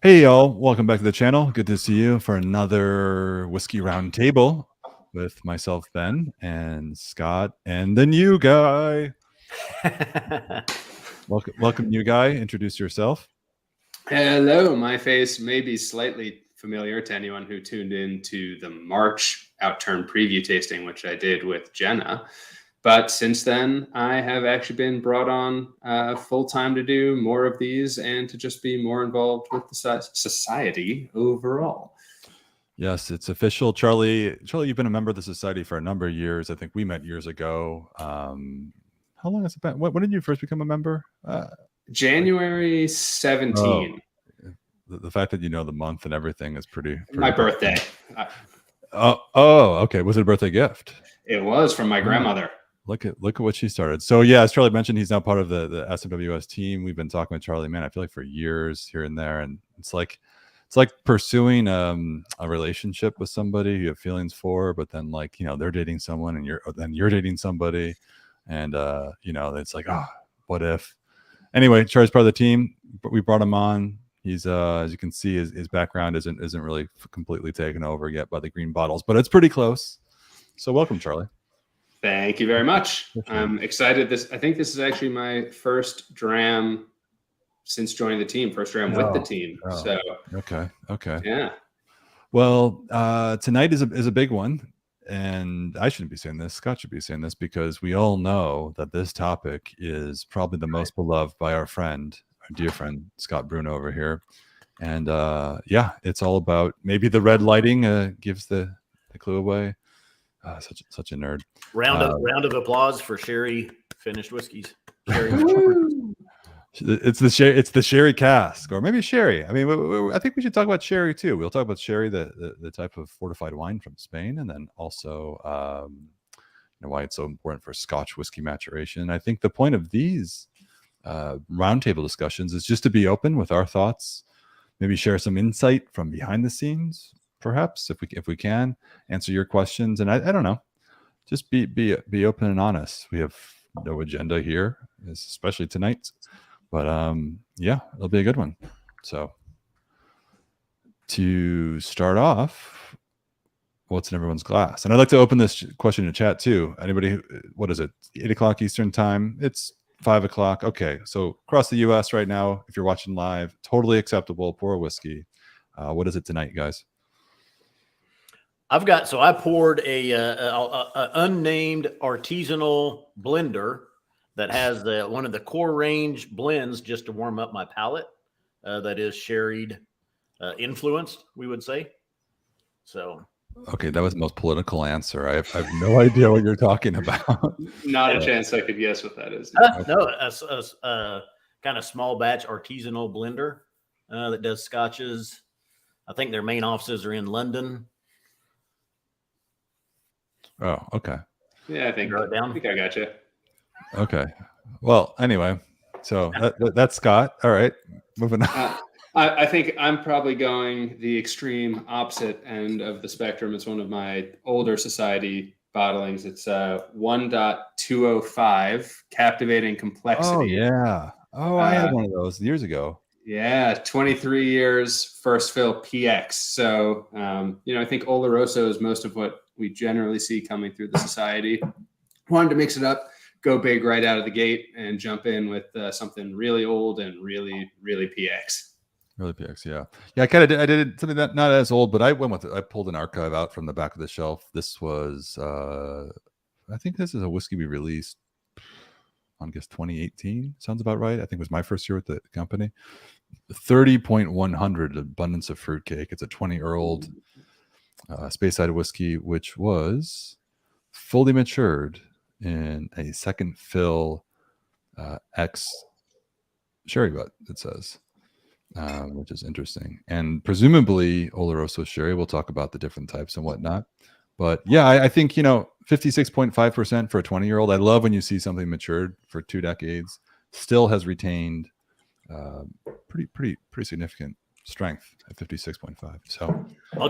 Hey y'all, welcome back to the channel. Good to see you for another Whiskey Roundtable with myself, Ben, and Scott, and the new guy. Welcome, new guy. Introduce yourself. Hello, my face may be slightly familiar to anyone who tuned in to the March Outturn preview tasting, which I did with Jenna. But since then, I have actually been brought on full-time to do more of these and to just be more involved with the society overall. Yes, it's official. Charlie, you've been a member of the society for a number of years. I think we met years ago. How long has it been? When did you first become a member? January 17. Oh, the fact that you know the month and everything is pretty my birthday. Okay. Was it a birthday gift? It was from my grandmother. Look at what she started. So yeah, as Charlie mentioned, he's now part of the SMWS team. We've been talking with Charlie, man, I feel like for years here and there, and it's like pursuing a relationship with somebody you have feelings for, but then they're dating someone and you're dating somebody, and it's like, what if? Anyway, Charlie's part of the team. We brought him on. He's as you can see, his background isn't really completely taken over yet by the green bottles, but it's pretty close. So welcome, Charlie. Thank you very much. I'm excited. I think this is actually my first dram since joining the team, first dram with the team. So okay. Yeah. Well, tonight is a big one, and I shouldn't be saying this. Scott should be saying this, because we all know that this topic is probably the most beloved by our dear friend Scott Bruno over here. And yeah, it's all about, maybe the red lighting gives the clue away. Such a nerd. Round of applause for Sherry finished whiskeys. Sherry. It's the Sherry cask, or maybe Sherry. I mean, I think we should talk about Sherry too. We'll talk about Sherry, the type of fortified wine from Spain, and then also why it's so important for Scotch whiskey maturation. I think the point of these roundtable discussions is just to be open with our thoughts, maybe share some insight from behind the scenes, perhaps, if we can answer your questions. And I don't know, just be open and honest. We have no agenda here, especially tonight, but yeah, it'll be a good one. So to start off, what's in everyone's glass? And I'd like to open this question in chat too. Anybody, what is it, 8 o'clock Eastern time? It's 5 o'clock. Okay, so across the US right now, if you're watching live, totally acceptable, pour a whiskey. What is it tonight, guys? I poured a unnamed artisanal blender that has one of the core range blends just to warm up my palate. That is sherried influenced, we would say. So. Okay, that was the most political answer. I have no idea what you're talking about. Not a chance I could guess what that is. No, a kind of small batch artisanal blender that does scotches. I think their main offices are in London. Oh, okay. Yeah, I think I got you. Okay. Well, anyway, so that's Scott. All right, moving on. I think I'm probably going the extreme opposite end of the spectrum. It's one of my older society bottlings. It's 1.205 Captivating Complexity. Oh, yeah. Oh, I had one of those years ago. Yeah, 23 years, first fill PX. So, I think Oloroso is most of what we generally see coming through the society. Wanted to mix it up, go big right out of the gate, and jump in with something really old and really, really PX. Really PX, yeah. I did something that not as old, but I went with it. I pulled an archive out from the back of the shelf. This was, I think this is a whiskey we released on, 2018. Sounds about right. I think it was my first year with the company. 30.100 Abundance of Fruitcake. It's a 20-year-old Speyside whiskey, which was fully matured in a second fill X sherry butt, it says. Which is interesting, and presumably Oloroso sherry. We'll talk about the different types and whatnot, but yeah, I think 56.5% for a 20-year-old. I love when you see something matured for 2 decades still has retained pretty significant strength at 56.5. So I'll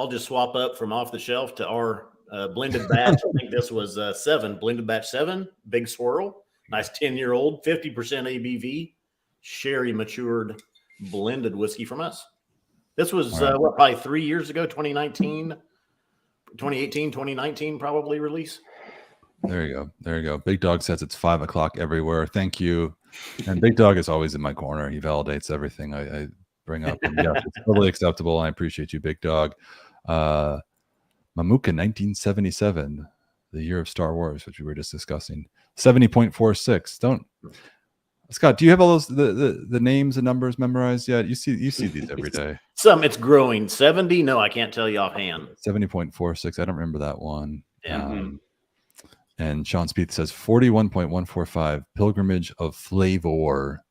just swap up from off the shelf to our blended batch. I think this was blended batch 7, big swirl, nice 10-year-old, 50% ABV. Sherry matured blended whiskey from us. This was probably 3 years ago, 2019, 2018, 2019, probably release. There you go. There you go. Big Dog says it's 5 o'clock everywhere. Thank you. And Big Dog is always in my corner. He validates everything I bring up. And yeah, it's totally acceptable. I appreciate you, Big Dog. Mamuka 1977, the year of Star Wars, which we were just discussing. 70.46. Scott, do you have all those the names and numbers memorized yet? You see these every day. It's growing. 70. No, I can't tell you offhand. 70.46. I don't remember that one. Yeah. And Sean Spieth says 41.145, Pilgrimage of Flavor,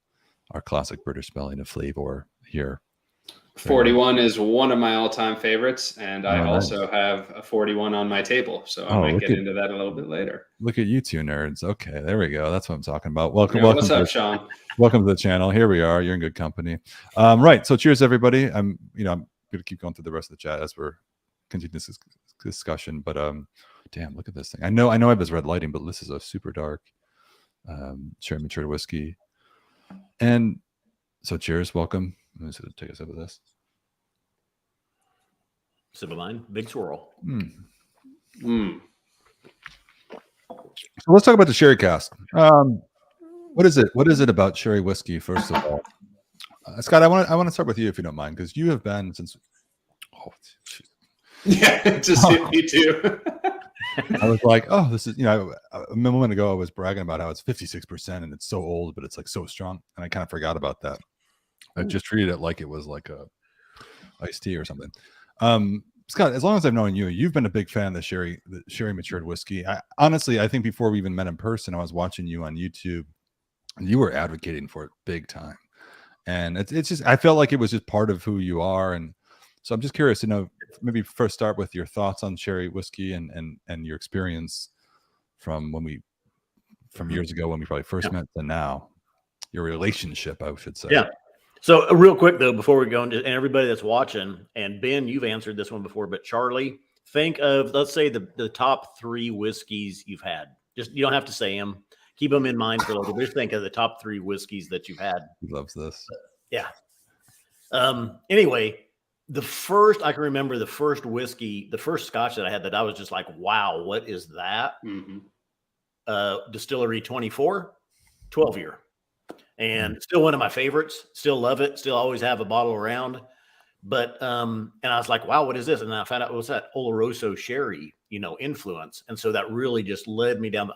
our classic British spelling of flavor here. 41 is one of my all-time favorites, and I also have a 41 on my table, so I might get into that a little bit later. Look at you two nerds. Okay, there we go. That's what I'm talking about. Welcome. What's up, Sean? Welcome to the channel. Here we are. You're in good company. Right. So cheers, everybody. I'm going to keep going through the rest of the chat as we're continuing this discussion, but damn, look at this thing. I know I have this red lighting, but this is a super dark sherry matured whiskey. And so cheers, welcome. Let me just take a sip of this. Sip of mine, big swirl. So let's talk about the sherry cask. What is it? What is it about sherry whiskey, first of all? Scott, I want to start with you if you don't mind, because you have been since. Oh, geez. Yeah, it just hit me too. I was like, oh, this is, a moment ago I was bragging about how it's 56% and it's so old, but it's like so strong. And I kind of forgot about that. I just treated it like it was like a iced tea or something. Scott, as long as I've known you, you've been a big fan of the sherry matured whiskey. Honestly, I think before we even met in person, I was watching you on YouTube and you were advocating for it big time. And it's just, I felt like it was just part of who you are. And so I'm just curious to know, maybe first start with your thoughts on sherry whiskey and your experience from years ago when we probably first met to now, your relationship, I should say. Yeah. So real quick though, before we go into, and everybody that's watching, and Ben, you've answered this one before, but Charlie, think of, let's say the top 3 whiskeys you've had. Just, you don't have to say them. Keep them in mind for later. Just think of the top 3 whiskeys that you've had. He loves this. Yeah. Anyway, I can remember the first whiskey, the first Scotch that I had that I was just like, wow, what is that? Distillery 24, 12 year. And still one of my favorites. Still love it. Still always have a bottle around. But and I was like, wow, what is this? And then I found out it was that Oloroso sherry, influence. And so that really just led me down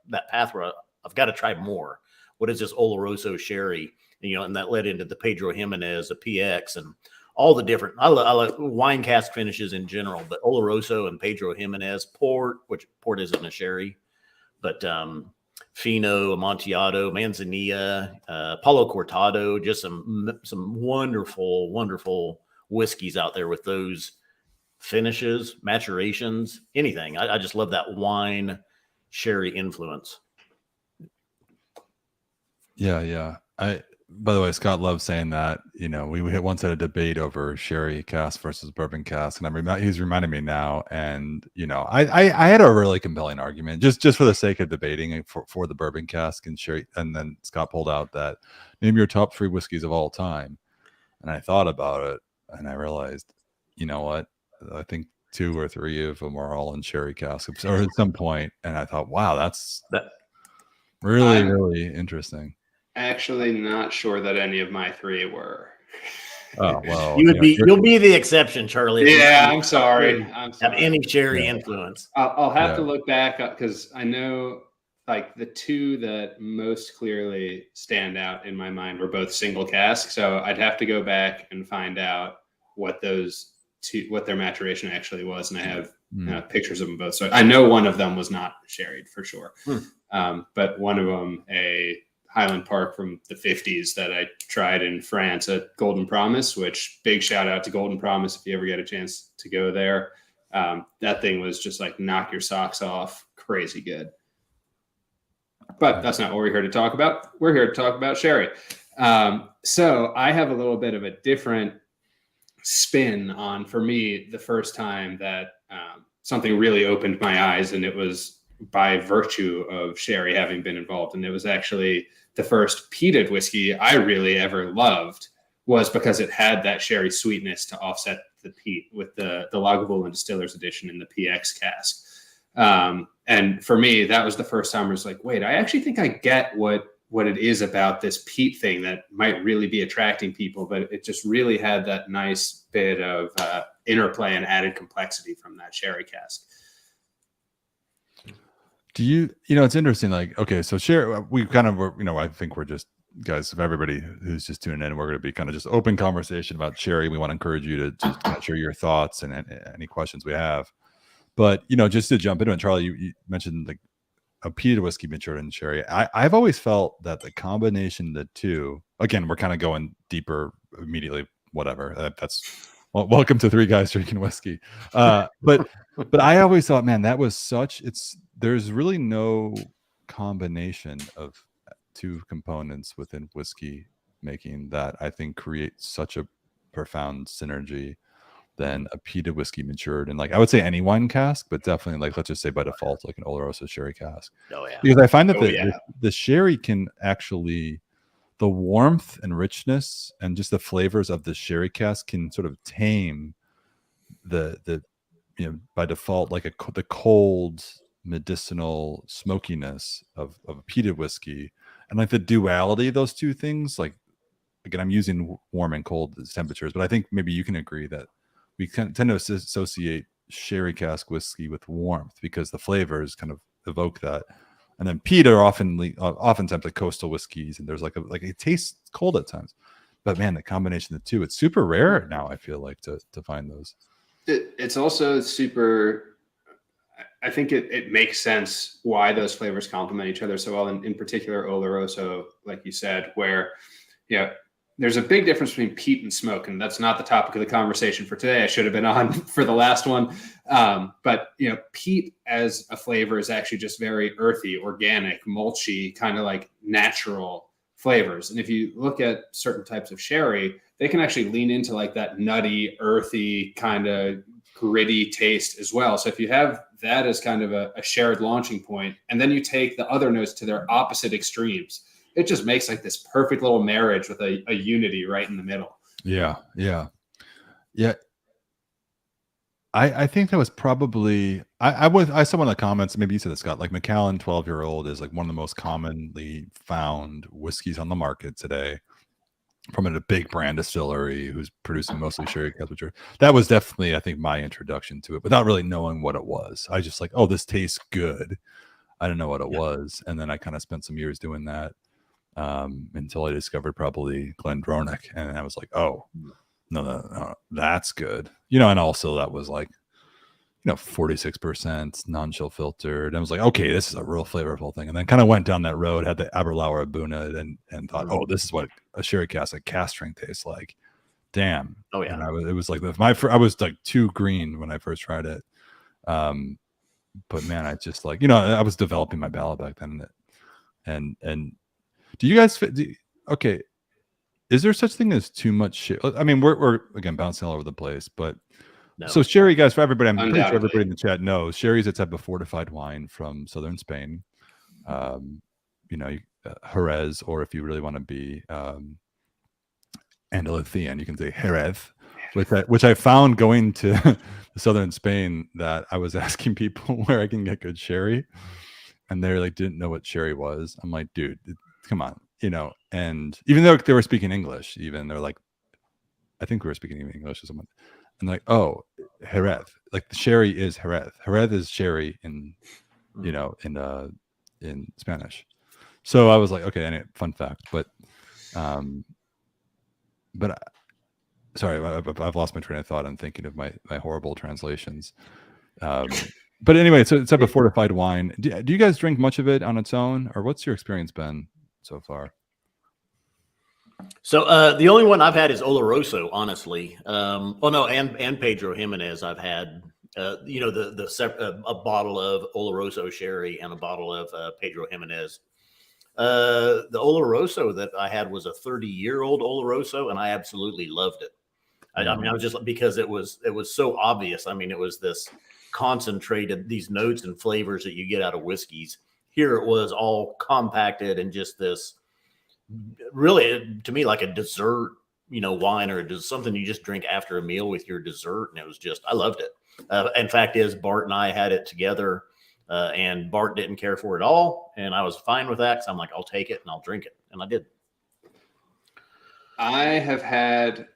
that path where I've got to try more. What is this Oloroso sherry? And that led into the Pedro Jimenez, the PX, and all the different. I love wine cask finishes in general, but Oloroso and Pedro Jimenez, port, which port isn't a sherry, but Fino, Amontillado, Manzanilla, Palo Cortado, just some wonderful, wonderful whiskeys out there with those finishes, maturations, anything. I just love that wine sherry influence. Yeah. By the way, Scott loves saying that. We once had a debate over sherry cask versus bourbon cask, and he's reminding me now. And I had a really compelling argument just for the sake of debating for the bourbon cask and sherry. And then Scott pulled out that name your top 3 whiskeys of all time, and I thought about it, and I realized, you know what? I think 2 or 3 of them are all in sherry casks, or at some point. And I thought, wow, that's really, really interesting. Actually not sure that any of my 3 were. Oh, well, you'll be the exception, Charlie. Yeah, I'm sorry. Have any sherry influence? I'll have to look back up, because I know like the 2 that most clearly stand out in my mind were both single cask. So I'd have to go back and find out what their maturation actually was. And I have pictures of them both. So I know one of them was not sherried for sure. But one of them, a Highland Park from the 50s that I tried in France at Golden Promise, which big shout out to Golden Promise if you ever get a chance to go there. That thing was just like knock your socks off, crazy good. But that's not what we're here to talk about. We're here to talk about sherry. So I have a little bit of a different spin on, for me, the first time that something really opened my eyes, and it was by virtue of sherry having been involved. And it was actually the first peated whiskey I really ever loved was because it had that sherry sweetness to offset the peat with the Lagavulin Distillers Edition in the PX cask. And for me, that was the first time I was like, wait, I actually think I get what it is about this peat thing that might really be attracting people, but it just really had that nice bit of interplay and added complexity from that sherry cask. Do you know, it's interesting, like, okay, so sherry, we kind of were, I think we're just, guys, if everybody who's just tuning in, we're going to be kind of just open conversation about sherry. We want to encourage you to just kind of share your thoughts and any questions we have. But, just to jump into it, Charlie, you mentioned like a peated whiskey matured in sherry. I've always felt that the combination of the two, again, we're kind of going deeper immediately, whatever. Welcome to Three Guys Drinking Whiskey. But I always thought, man, that was there's really no combination of two components within whiskey making that I think creates such a profound synergy than a peated whiskey matured in, like, I would say any wine cask, but definitely, like, let's just say by default, like an Oloroso sherry cask. Oh yeah. Because I find that the sherry can actually, the warmth and richness and just the flavors of the sherry cask can sort of tame the by default, like the cold medicinal smokiness of a peated whiskey, and like the duality of those two things. Like, again, I'm using warm and cold as temperatures, but I think maybe you can agree that we tend to associate sherry cask whiskey with warmth because the flavors kind of evoke that. And then peat are oftentimes like coastal whiskeys, and there's like it tastes cold at times. But man, the combination of the two, it's super rare now, I feel like, to find those. It's also super, I think it makes sense why those flavors complement each other so well. In particular, Oloroso, like you said, where, there's a big difference between peat and smoke, and that's not the topic of the conversation for today. I should have been on for the last one. But peat as a flavor is actually just very earthy, organic, mulchy, kind of like natural flavors. And if you look at certain types of sherry, they can actually lean into like that nutty, earthy, kind of gritty taste as well. So if you have that as kind of a shared launching point, and then you take the other notes to their opposite extremes, it just makes like this perfect little marriage with a unity right in the middle. Yeah. I think that was probably, I saw one of the comments, maybe you said it, Scott, like Macallan 12-year-old is like one of the most commonly found whiskeys on the market today from a big brand distillery who's producing mostly sherry cask. That was definitely, I think, my introduction to it without really knowing what it was. I just like, oh, this tastes good. I didn't know what it was. And then I kind of spent some years doing that until I discovered probably Glendronach. And I was like, oh, no, that's good. And also that was like, 46% non-chill filtered. And I was like, okay, this is a real flavorful thing. And then kind of went down that road, had the Aberlour Abuna and thought, oh, this is what a sherry cask, like cask strength, tastes like. Damn. Oh yeah. And it was like I was like too green when I first tried it. But man, I just like, I was developing my palate back then. And do you guys okay, is there such thing as too much sherry? I mean, we're again bouncing all over the place, but No. So sherry, guys, for everybody, I'm pretty sure everybody in the chat knows sherry is a type of fortified wine from southern Spain. Jerez, or if you really want to be Andalusian, you can say Jerez, which I found going to southern Spain, that I was asking people where I can get good sherry, and they like didn't know what sherry was. I'm like, dude, come on, and even though they were speaking English, they're like, I think we were speaking English to someone, and like, oh, Jerez, like the sherry is Jerez. Jerez is sherry in Spanish. So I was like, okay, anyway, fun fact, but sorry, I've lost my train of thought. I'm thinking of my horrible translations. But anyway, so it's a fortified wine. Do you guys drink much of it on its own, or what's your experience been so far? So the only one I've had is Oloroso, honestly. And Pedro Jimenez. I've had, a bottle of Oloroso sherry and a bottle of Pedro Jimenez. The Oloroso that I had was a 30-year-old Oloroso, and I absolutely loved it. I mean, I was just, because it was so obvious. I mean, it was this concentrated, these notes and flavors that you get out of whiskeys. Here it was all compacted and just this really, to me, like a dessert, wine, or something you just drink after a meal with your dessert. And it was just, I loved it. In fact, Bart and I had it together, and Bart didn't care for it all. And I was fine with that. So I'm like, I'll take it and I'll drink it. And I did. I have had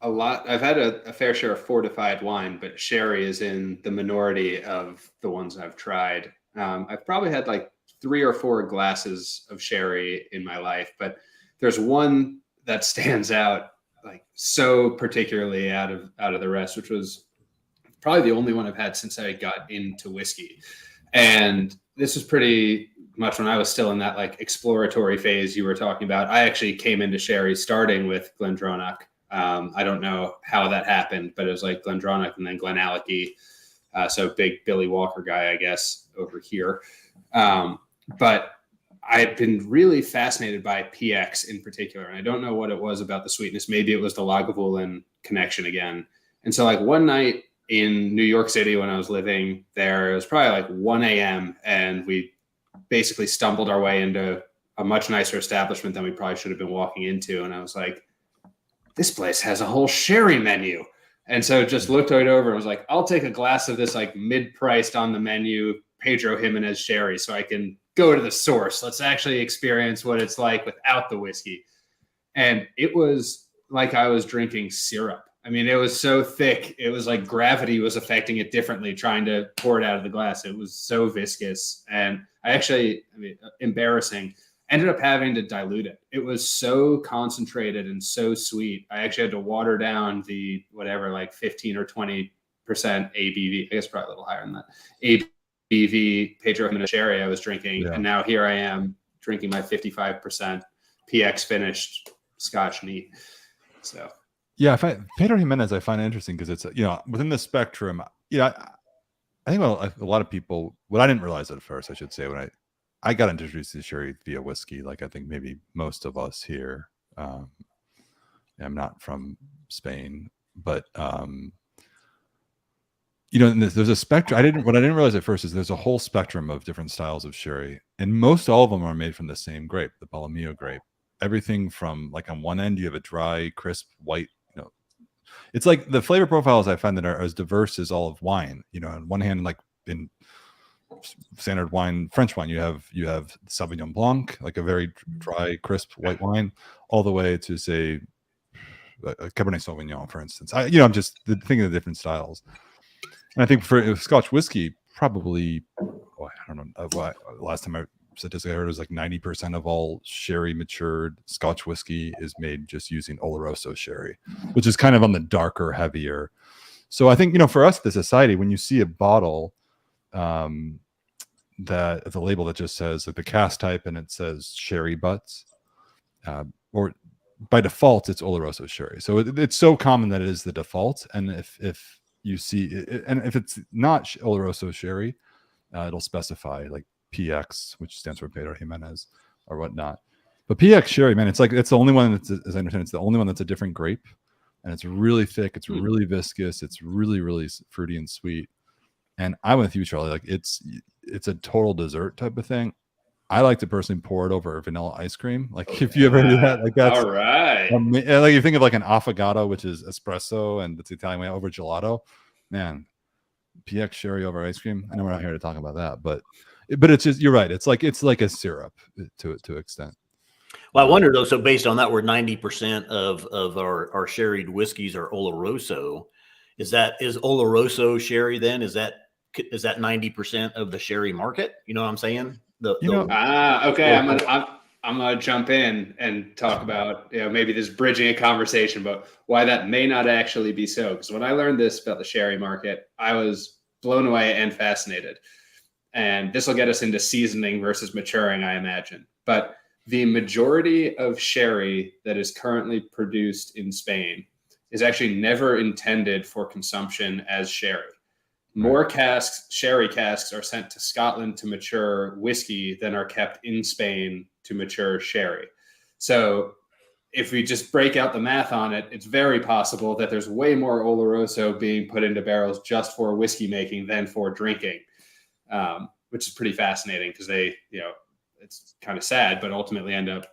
a lot. I've had a fair share of fortified wine, but sherry is in the minority of the ones I've tried. I've probably had like 3 or 4 glasses of sherry in my life, but there's one that stands out like so particularly out of the rest, which was probably the only one I've had since I got into whiskey. And this was pretty much when I was still in that like exploratory phase you were talking about. I actually came into sherry starting with Glendronach. I don't know how that happened, but it was like Glendronach and then Glenallachie. So big Billy Walker guy, I guess, over here. But I've been really fascinated by PX in particular. And I don't know what it was about the sweetness. Maybe it was the Lagavulin connection again. And so like one night in New York City when I was living there, it was probably like 1 a.m. and we basically stumbled our way into a much nicer establishment than we probably should have been walking into. And I was like, this place has a whole sherry menu. And so just looked it over and was like, I'll take a glass of this like mid-priced on the menu Pedro Jimenez sherry so I can go to the source. Let's actually experience what it's like without the whiskey. And it was like I was drinking syrup. I mean, it was so thick. It was like gravity was affecting it differently, trying to pour it out of the glass. It was so viscous. And embarrassing, ended up having to dilute it. It was so concentrated and so sweet. I actually had to water down the whatever, like 15 or 20% ABV. I guess probably a little higher than that. ABV Pedro Jimenez sherry I was drinking. Yeah. And now here I am drinking my 55% PX finished Scotch neat. So. Yeah, Pedro Jimenez I find it interesting because it's, within the spectrum, I think a lot of people, what I didn't realize at first, I should say, when I got introduced to sherry via whiskey, like I think maybe most of us here. I'm not from Spain, but there's a spectrum. What I didn't realize at first is there's a whole spectrum of different styles of sherry, and most all of them are made from the same grape, the Palomillo grape. Everything from like on one end you have a dry, crisp, white. It's like the flavor profiles I find that are as diverse as all of wine. On one hand, like in standard wine, French wine, you have Sauvignon Blanc, like a very dry, crisp white wine, all the way to say a Cabernet Sauvignon, for instance. I'm just thinking of the different styles. And I think for Scotch whiskey, probably, I don't know, last time statistic I heard was like 90% of all sherry matured Scotch whiskey is made just using Oloroso sherry, which is kind of on the darker, heavier. So I think, for us, the society, when you see a bottle, that the label that just says like the cask type and it says sherry butts, or by default it's Oloroso sherry. So it's so common that it is the default. And if you see it, and if it's not Oloroso sherry, it'll specify like PX, which stands for Pedro Jimenez or whatnot. But PX sherry, man, it's the only one that's, as I understand, it's the only one that's a different grape, and it's really thick, it's really viscous, it's really, really fruity and sweet. And I'm with you, Charlie. Like it's a total dessert type of thing. I like to personally pour it over vanilla ice cream. Like if you ever do that, like that's all right. Like you think of like an affogato, which is espresso, and it's Italian way, over gelato. Man, PX sherry over ice cream. I know we're not here to talk about that, but it's just, you're right. It's like a syrup to an extent. Well, I wonder though. So based on that, we're 90% of our sherried whiskeys are Oloroso. Is Oloroso sherry then? Is that 90% of the sherry market? You know what I'm saying? Okay. I'm gonna jump in and talk about maybe this bridging a conversation, but why that may not actually be so. Because when I learned this about the sherry market, I was blown away and fascinated. And this will get us into seasoning versus maturing, I imagine. But the majority of sherry that is currently produced in Spain is actually never intended for consumption as sherry. More sherry casks are sent to Scotland to mature whiskey than are kept in Spain to mature sherry. So if we just break out the math on it, it's very possible that there's way more Oloroso being put into barrels just for whiskey making than for drinking, which is pretty fascinating because they, it's kind of sad, but ultimately end up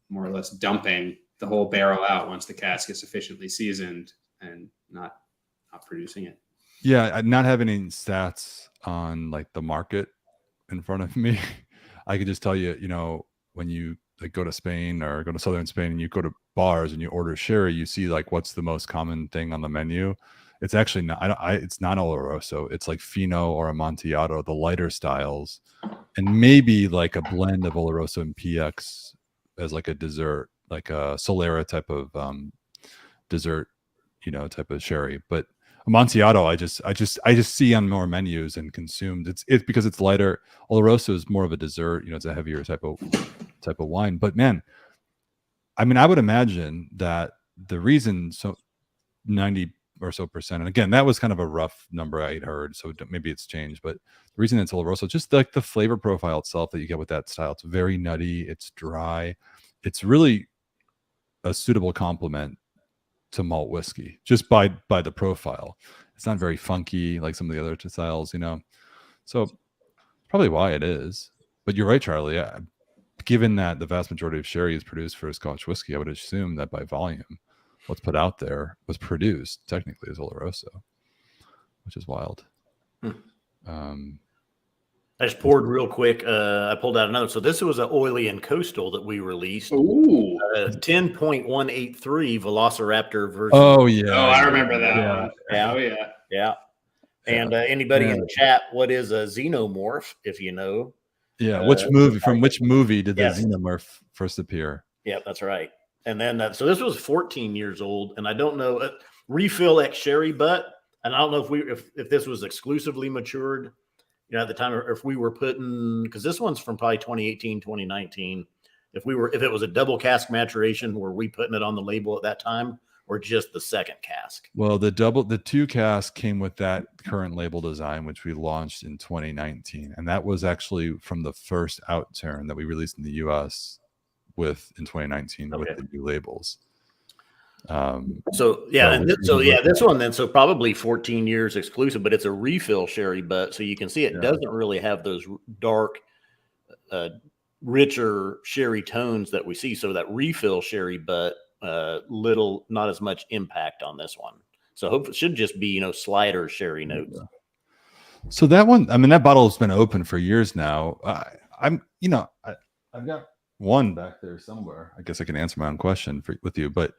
more or less dumping the whole barrel out once the cask is sufficiently seasoned and not producing it. Yeah, I not having any stats on like the market in front of me. I could just tell you, when you like go to Spain or go to southern Spain and you go to bars and you order sherry, you see like what's the most common thing on the menu. It's actually not. It's not Oloroso. It's like Fino or Amontillado, the lighter styles, and maybe like a blend of Oloroso and PX as like a dessert, like a Solera type of dessert, type of sherry. But Amontillado, I just see on more menus and consumed. It's because it's lighter. Oloroso is more of a dessert. It's a heavier type of wine. But man, I mean, I would imagine that the reason 90 or so percent, and again, that was kind of a rough number I'd heard, so maybe it's changed. But the reason it's Oloroso, just like the flavor profile itself that you get with that style, it's very nutty, it's dry, it's really a suitable complement to malt whiskey just by the profile. It's not very funky like some of the other styles, so probably why it is. But you're right, Charlie. Given that the vast majority of sherry is produced for Scotch whiskey, I would assume that by volume what's put out there was produced technically as Oloroso, which is wild. I just poured real quick. I pulled out another. So this was an oily and coastal that we released. Ooh. 10.183 Velociraptor version. Oh yeah. Oh, I remember that one. Yeah. Oh yeah. Yeah. And anybody in the chat, what is a xenomorph, if you know? Yeah. Which movie did the xenomorph first appear? Yeah, that's right. And then, so this was 14 years old, and I don't know, refill ex sherry butt. And I don't know if this was exclusively matured, at the time, or if we were putting, because this one's from probably 2018, 2019. If it was a double cask maturation, were we putting it on the label at that time, or just the second cask? Well, the two cask came with that current label design, which we launched in 2019, and that was actually from the first outturn that we released in the U.S. in 2019 with the new labels. This one then, so probably 14 years exclusive, but it's a refill sherry butt, so you can see it doesn't really have those dark, richer sherry tones that we see. So that refill sherry butt, not as much impact on this one. So hopefully it should just be slider sherry notes. So that one, I mean, that bottle has been open for years now. I've got one back there somewhere. I guess I can answer my own question with you, but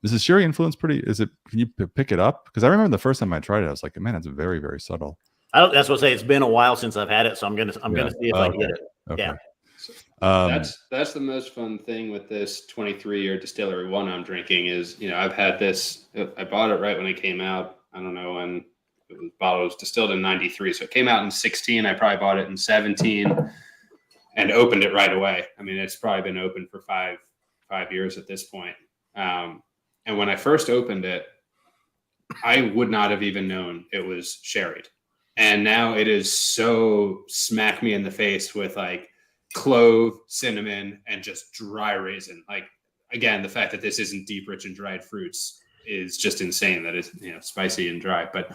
is the sherry influence pretty? Can you pick it up? Because I remember the first time I tried it, I was like, man, it's very, very subtle. That's what I say. It's been a while since I've had it, so I'm gonna see if I can get it. Okay. Yeah. That's the most fun thing with this 23-year distillery one I'm drinking is, I've had this. I bought it right when it came out. I don't know when it was distilled in 93, so it came out in 16. I probably bought it in 17. And opened it right away. I mean, it's probably been open for five years at this point. And when I first opened it, I would not have even known it was sherried. And now it is so smack me in the face with like clove, cinnamon, and just dry raisin. Like, again, the fact that this isn't deep, rich, and dried fruits is just insane. That it's spicy and dry. But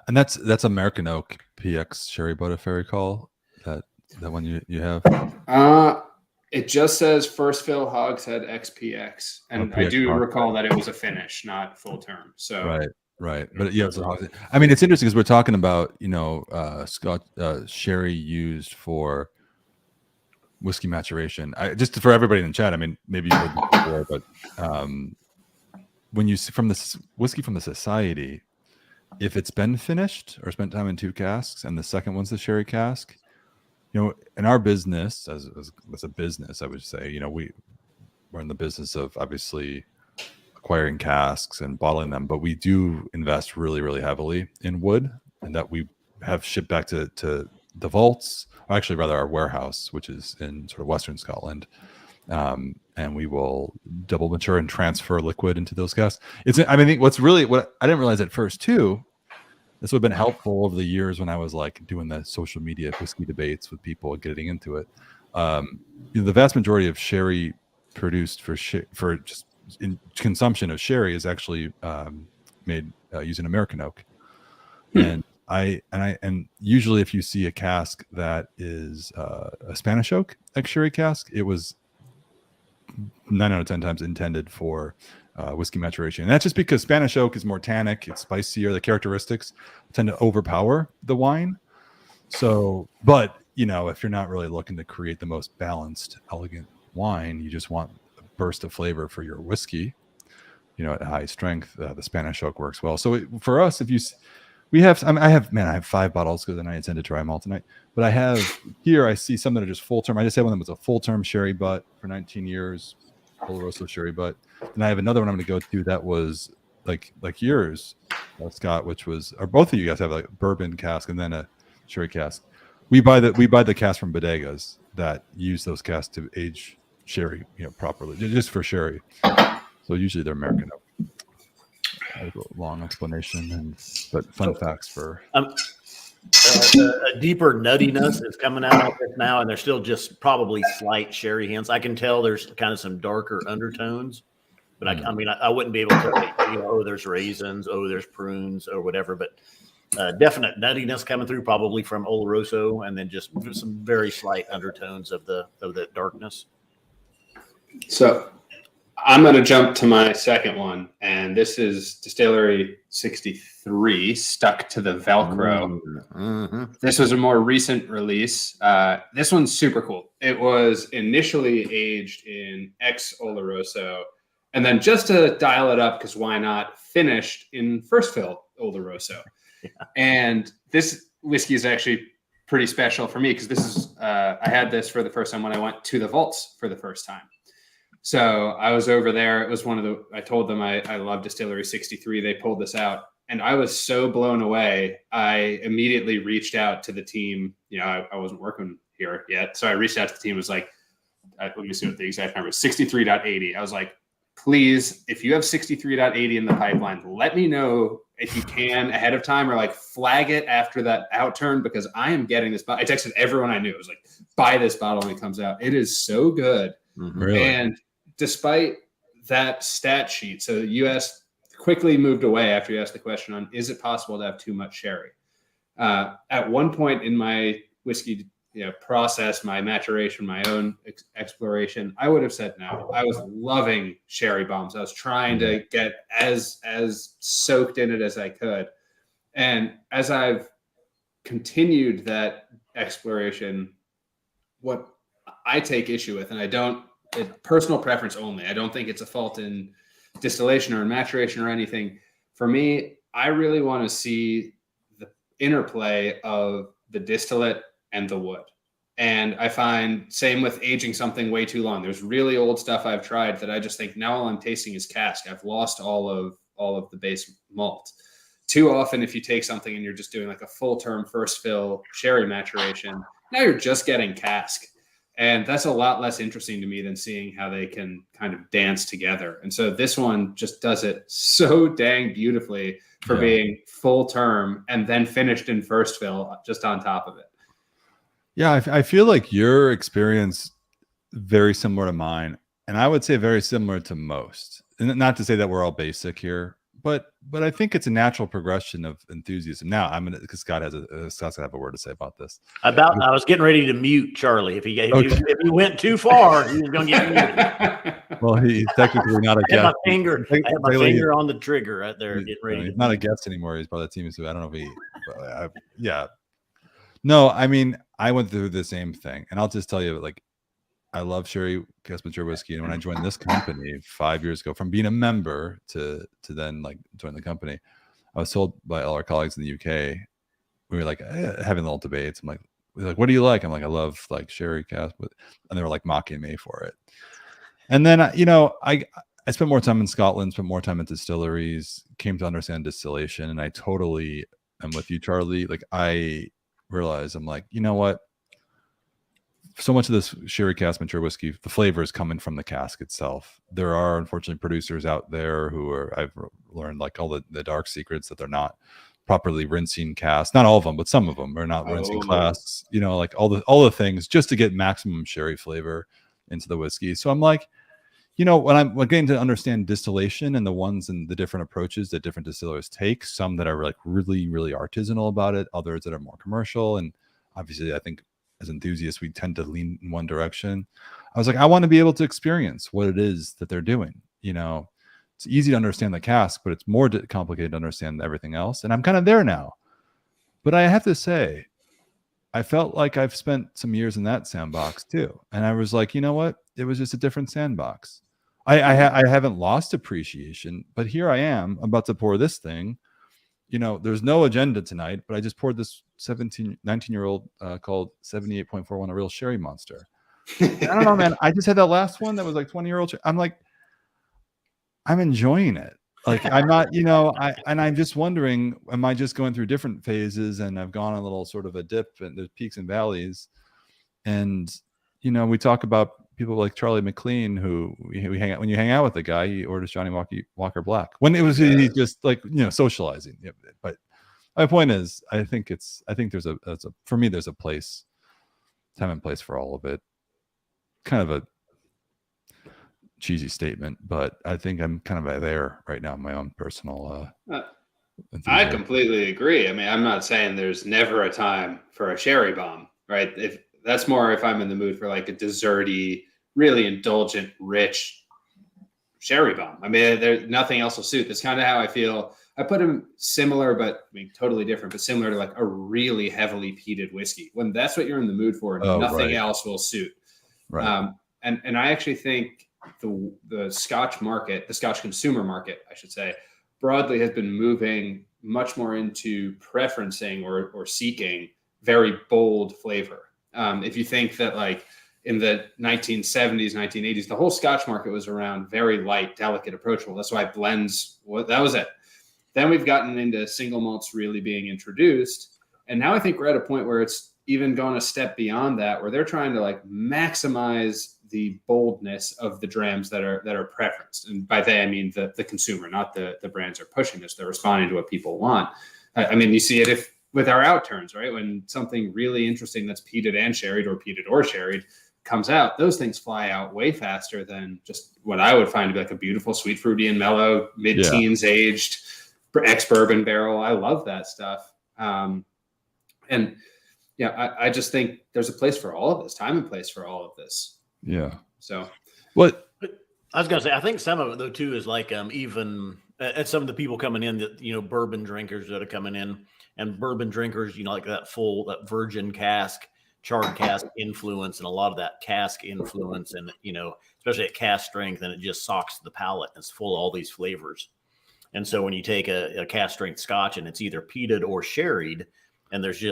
and that's American Oak PX sherry butt, if I recall. That one you have? It just says first fill hogshead XPX, and I do recall that it was a finish, not full term. So right, but yeah, I mean, it's interesting because we're talking about Scotch sherry used for whiskey maturation. Just for everybody in the chat, I mean, maybe you heard before, but when you see from this whiskey from the society, if it's been finished or spent time in two casks, and the second one's the sherry cask. In our business, as a business, I would say, we're in the business of obviously acquiring casks and bottling them, but we do invest really, really heavily in wood, and that we have shipped back to the vaults, or actually rather our warehouse, which is in sort of Western Scotland. And we will double mature and transfer liquid into those casks. What I didn't realize at first too, this would have been helpful over the years when I was like doing the social media whiskey debates with people and getting into it. The vast majority of sherry produced for just in consumption of sherry is actually made using American oak. And usually if you see a cask that is a Spanish oak ex sherry cask, it was 9 out of 10 times intended for whiskey maturation. And that's just because Spanish oak is more tannic, it's spicier. The characteristics tend to overpower the wine. So, but if you're not really looking to create the most balanced, elegant wine, you just want a burst of flavor for your whiskey, at high strength, the Spanish oak works well. So for us, I have 5 bottles because then I intend to try them all tonight. But I see some that are just full term. I just had one that was a full term sherry butt for 19 years, Oloroso sherry butt. And I have another one I'm going to go to that was like yours, Scott, or both of you guys have a bourbon cask and then a sherry cask. We buy the cask from bodegas that use those casks to age sherry, properly, just for sherry. So usually they're American oak. A long explanation, but fun facts for a deeper nuttiness is coming out of it now, and there's still just probably slight sherry hints. I can tell there's kind of some darker undertones, but I wouldn't be able to tell you, there's raisins, there's prunes or whatever, but definite nuttiness coming through probably from Oloroso, and then just some very slight undertones of the darkness. So I'm going to jump to my second one, and this is Distillery 63, Stuck to the Velcro. Mm-hmm. This was a more recent release. This one's super cool. It was initially aged in ex-Oloroso, and then just to dial it up, because why not, finished in first fill Oloroso. Yeah. And this whiskey is actually pretty special for me because this is I had this for the first time when I went to the vaults for the first time. So I was over there. It was I told them I love Distillery 63. They pulled this out and I was so blown away. I immediately reached out to the team. I wasn't working here yet. So I reached out to the team. It was like, let me see what the exact number is, 63.80. I was like, please, if you have 63.80 in the pipeline, let me know if you can ahead of time, or flag it after that outturn, because I am getting this. I texted everyone I knew. It was like, buy this bottle when it comes out. It is so good. Mm-hmm. Really? And despite that stat sheet, so the U.S. quickly moved away after you asked the question on, is it possible to have too much sherry? At one point in my whiskey process, my maturation, my own exploration, I would have said no. I was loving sherry bombs. I was trying to get as soaked in it as I could. And as I've continued that exploration, what I take issue with, and it's personal preference only, I don't think it's a fault in distillation or in maturation or anything. For me, I really want to see the interplay of the distillate and the wood. And I find same with aging something way too long. There's really old stuff I've tried that I just think now all I'm tasting is cask. I've lost all of the base malt. Too often, if you take something and you're just doing like a full term first fill sherry maturation, now you're just getting cask. And that's a lot less interesting to me than seeing how they can kind of dance together. And so this one just does it so dang beautifully for being full term and then finished in first fill just on top of it. Yeah, I feel like your experience very similar to mine, and I would say very similar to most. And not to say that we're all basic here, but I think it's a natural progression of enthusiasm. Now because Scott's gonna have a word to say about this. I was getting ready to mute Charlie. If he went too far, he was going to get muted. Well, he's technically not a guest. I had my finger on the trigger right there, getting ready. He's not a guest anymore. He's part of the team. So I don't know if yeah. No, I mean, I went through the same thing, and I'll just tell you, I love sherry cask mature whiskey, and when I joined this company 5 years ago, from being a member to then join the company, I was told by all our colleagues in the UK, we were having little debates. I'm like, what do you like? I'm like, I love sherry cask, and they were mocking me for it. And then I spent more time in Scotland, spent more time in distilleries, came to understand distillation, and I totally am with you, Charlie. I realized, I'm like, you know what? So much of this sherry cask mature whiskey, the flavor is coming from the cask itself. There are unfortunately producers out there I've learned all the dark secrets that they're not properly rinsing casks. Not all of them, but some of them are not rinsing casks. All the things just to get maximum sherry flavor into the whiskey. So I'm like, when I'm getting to understand distillation and the ones and the different approaches that different distillers take, some that are really, really artisanal about it, others that are more commercial. And obviously I think as enthusiasts, we tend to lean in one direction. I was like, I want to be able to experience what it is that they're doing. You know, it's easy to understand the cask, but it's more complicated to understand everything else. And I'm kind of there now. But I have to say, I felt like I've spent some years in that sandbox too. And I was like, you know what? It was just a different sandbox. I haven't lost appreciation, but here I am about to pour this thing. You know, there's no agenda tonight, but I just poured this 19-year-old called 78.41, a real sherry monster. I don't know, man. I just had that last one that was like 20-year-old. I'm like, I'm enjoying it. Like, I'm not, you know, I'm just wondering, am I just going through different phases, and I've gone a little sort of a dip, and there's peaks and valleys. And, you know, we talk about people like Charlie McLean, who we hang out, when you hang out with the guy, he orders Johnny Walker Black when it was, he's just like, you know, socializing. But my point is, I think there's a for me, there's a place, time and place for all of it. Kind of a cheesy statement, but I think I'm kind of there right now in my own personal I completely agree. I mean, I'm not saying there's never a time for a sherry bomb, right? If that's more if I'm in the mood for like a desserty, really indulgent, rich sherry bomb. I mean, there's nothing else will suit. That's kind of how I feel. I put them similar, but I mean, totally different, but similar to like a really heavily peated whiskey. When that's what you're in the mood for, nothing else will suit. Right. And I actually think the Scotch market, the Scotch consumer market, I should say, broadly has been moving much more into preferencing or seeking very bold flavor. If you think that like in the 1970s, 1980s, the whole Scotch market was around very light, delicate, approachable. That's why blends, that was it. Then we've gotten into single malts really being introduced. And now I think we're at a point where it's even gone a step beyond that, where they're trying to like maximize the boldness of the drams that are preferenced. And by they, I mean the consumer, not the brands are pushing this. They're responding to what people want. I mean, you see it with our outturns, right? When something really interesting that's peated and sherried or sherried comes out, those things fly out way faster than just what I would find to be like a beautiful, sweet, fruity, and mellow, mid-teens aged ex-bourbon barrel. I love that stuff. And yeah, I just think there's a place for all of this, time and place for all of this. Yeah. So what I was gonna say, I think some of it though too is like even at some of the people coming in that, you know, bourbon drinkers that are coming in, and bourbon drinkers, you know, like that virgin cask, charred cask influence, and a lot of that cask influence, and you know, especially at cask strength, and it just socks the palate. It's full of all these flavors. And so when you take a cask strength Scotch and it's either peated or sherried, and there's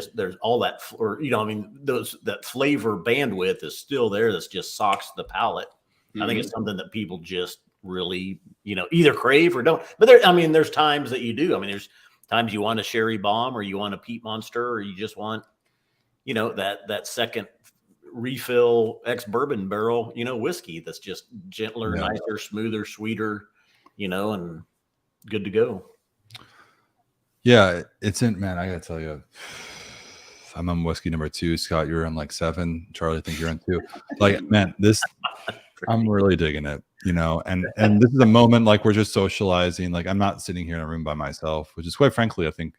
all that, or you know, I mean, that flavor bandwidth is still there. That's just socks the palate. Mm-hmm. I think it's something that people just really, you know, either crave or don't. But there's times that you do. I mean, there's times you want a sherry bomb, or you want a peat monster, or you just want, you know, that second refill ex-bourbon barrel, you know, whiskey that's just gentler, nicer, smoother, sweeter, you know, and good to go. Yeah, it's in, man. I gotta tell you, I'm on whiskey number 2. Scott, you're on like 7. Charlie, I think you're on 2. Like, man, this, I'm really digging it, you know. And this is a moment like we're just socializing. Like, I'm not sitting here in a room by myself, which is quite frankly, I think,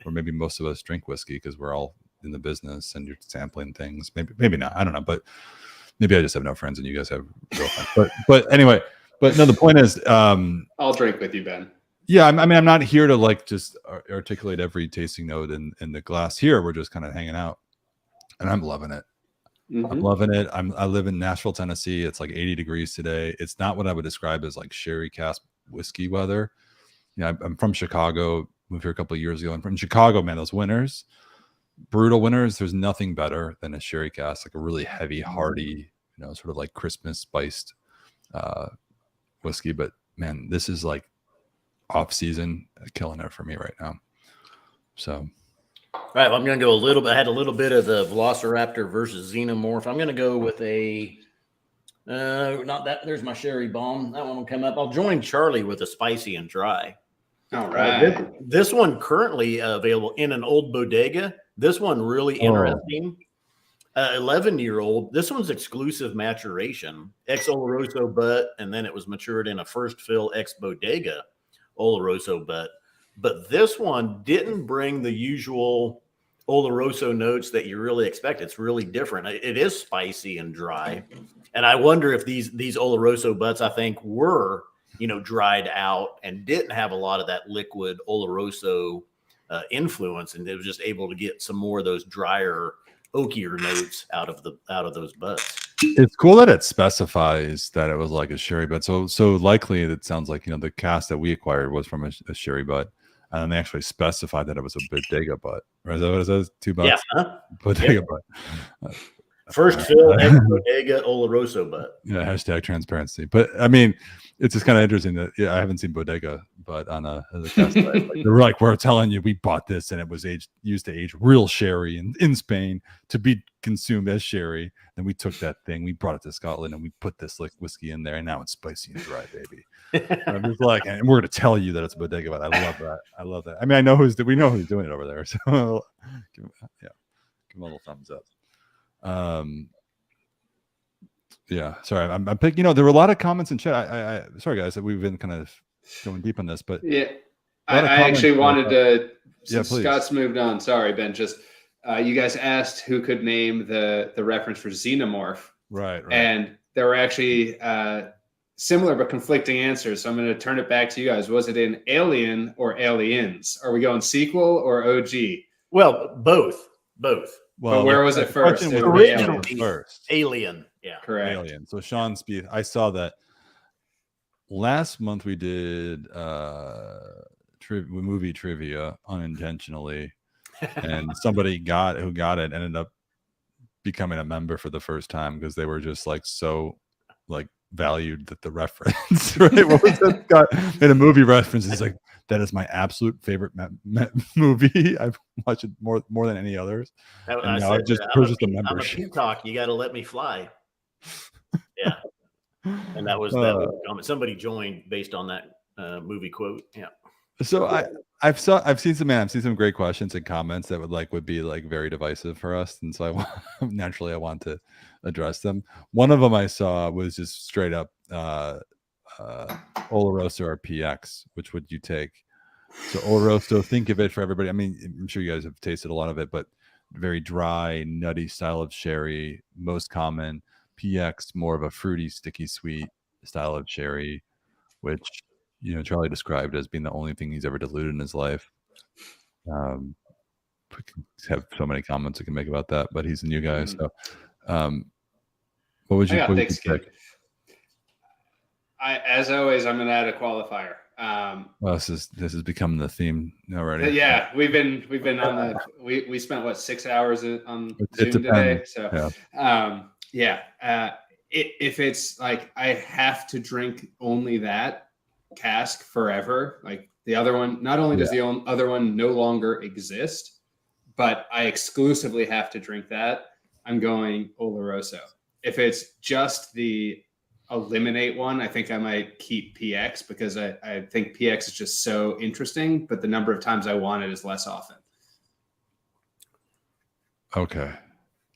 or maybe most of us drink whiskey because we're all in the business and you're sampling things. Maybe not. I don't know, but maybe I just have no friends and you guys have girlfriends. But anyway, but no, the point is, I'll drink with you, Ben. Yeah, I mean, I'm not here to like just articulate every tasting note in the glass here. We're just kind of hanging out, and I'm loving it. Mm-hmm. I'm loving it. I live in Nashville, Tennessee. It's like 80 degrees today. It's not what I would describe as like sherry cask whiskey weather. You know, I'm from Chicago. Moved here a couple of years ago. And from Chicago, man, those winters, brutal winters. There's nothing better than a sherry cask, like a really heavy, hearty, you know, sort of like Christmas spiced whiskey. But man, this is like off season, killing it for me right now. So, all right, well, I'm going to go a little bit. I had a little bit of the Velociraptor versus Xenomorph. I'm going to go with a not that. There's my sherry bomb. That one will come up. I'll join Charlie with a spicy and dry. All right. This one currently available in an old bodega. This one really interesting. 11-year-old. This one's exclusive maturation, ex Oloroso butt, and then it was matured in a first fill ex bodega Oloroso butt. But this one didn't bring the usual Oloroso notes that you really expect. It's really different. It is spicy and dry. And I wonder if these Oloroso butts, I think, were, dried out and didn't have a lot of that liquid Oloroso influence, and it was just able to get some more of those drier, oakier notes out of those butts. It's cool that it specifies that it was like a sherry butt. So likely it sounds like, the cask that we acquired was from a sherry butt. And then they actually specified that it was a bodega butt. Right? Is that what it says? 2 bucks? Yeah. Huh? Bodega butt. First fill ever bodega Oloroso butt. Yeah, hashtag transparency. But I mean, it's just kind of interesting that I haven't seen bodega, but on a cask site, like, they're like, we're telling you we bought this and it was used to age real sherry in Spain to be consumed as sherry. And we took that thing, we brought it to Scotland, and we put this like whiskey in there, and now it's spicy and dry, baby. I'm just like, and we're gonna tell you that it's a bodega, but I love that. I love that. I mean, we know who's doing it over there, so give him a little thumbs up. Yeah, sorry, I'm picking. There were a lot of comments in chat. I sorry guys that we've been kind of going deep on this, but yeah, I actually wanted to. Since please. Scott's moved on. Sorry, Ben. Just you guys asked who could name the reference for xenomorph, right? And there were actually similar but conflicting answers. So I'm going to turn it back to you guys. Was it in Alien or Aliens? Are we going sequel or OG? Well, both. Well, but where was it first? Originally first. Alien. Yeah. Correct. Alien. So Sean Spieth, I saw that last month we did movie trivia unintentionally, and somebody who got it ended up becoming a member for the first time because they were just like so like valued that the reference, right? What was that? Scott made a movie reference. It's like, that is my absolute favorite movie. I've watched it more than any others. And now I've just purchased a membership. I'm a peacock. You got to let me fly. Yeah, and that was the comment. Somebody joined based on that movie quote. Yeah. So I've seen some great questions and comments that would be like very divisive for us, and so I want to address them. One of them I saw was just straight up Oloroso or PX. Which would you take? So Oloroso, think of it for everybody. I mean, I'm sure you guys have tasted a lot of it, but very dry, nutty style of sherry, most common. PX, more of a fruity, sticky, sweet style of sherry, which Charlie described as being the only thing he's ever diluted in his life. We can have so many comments we can make about that, but he's a new guy. So, what would you pick? As always, I'm going to add a qualifier. Well, this has become the theme already. Yeah, we've been on we spent what 6 hours on Zoom today. So, if it's like I have to drink only that cask forever, like the other one, not only does the other one no longer exist, but I exclusively have to drink that, I'm going Oloroso. If it's just the eliminate one, I think I might keep PX because I think PX is just so interesting, but the number of times I want it is less often. Okay.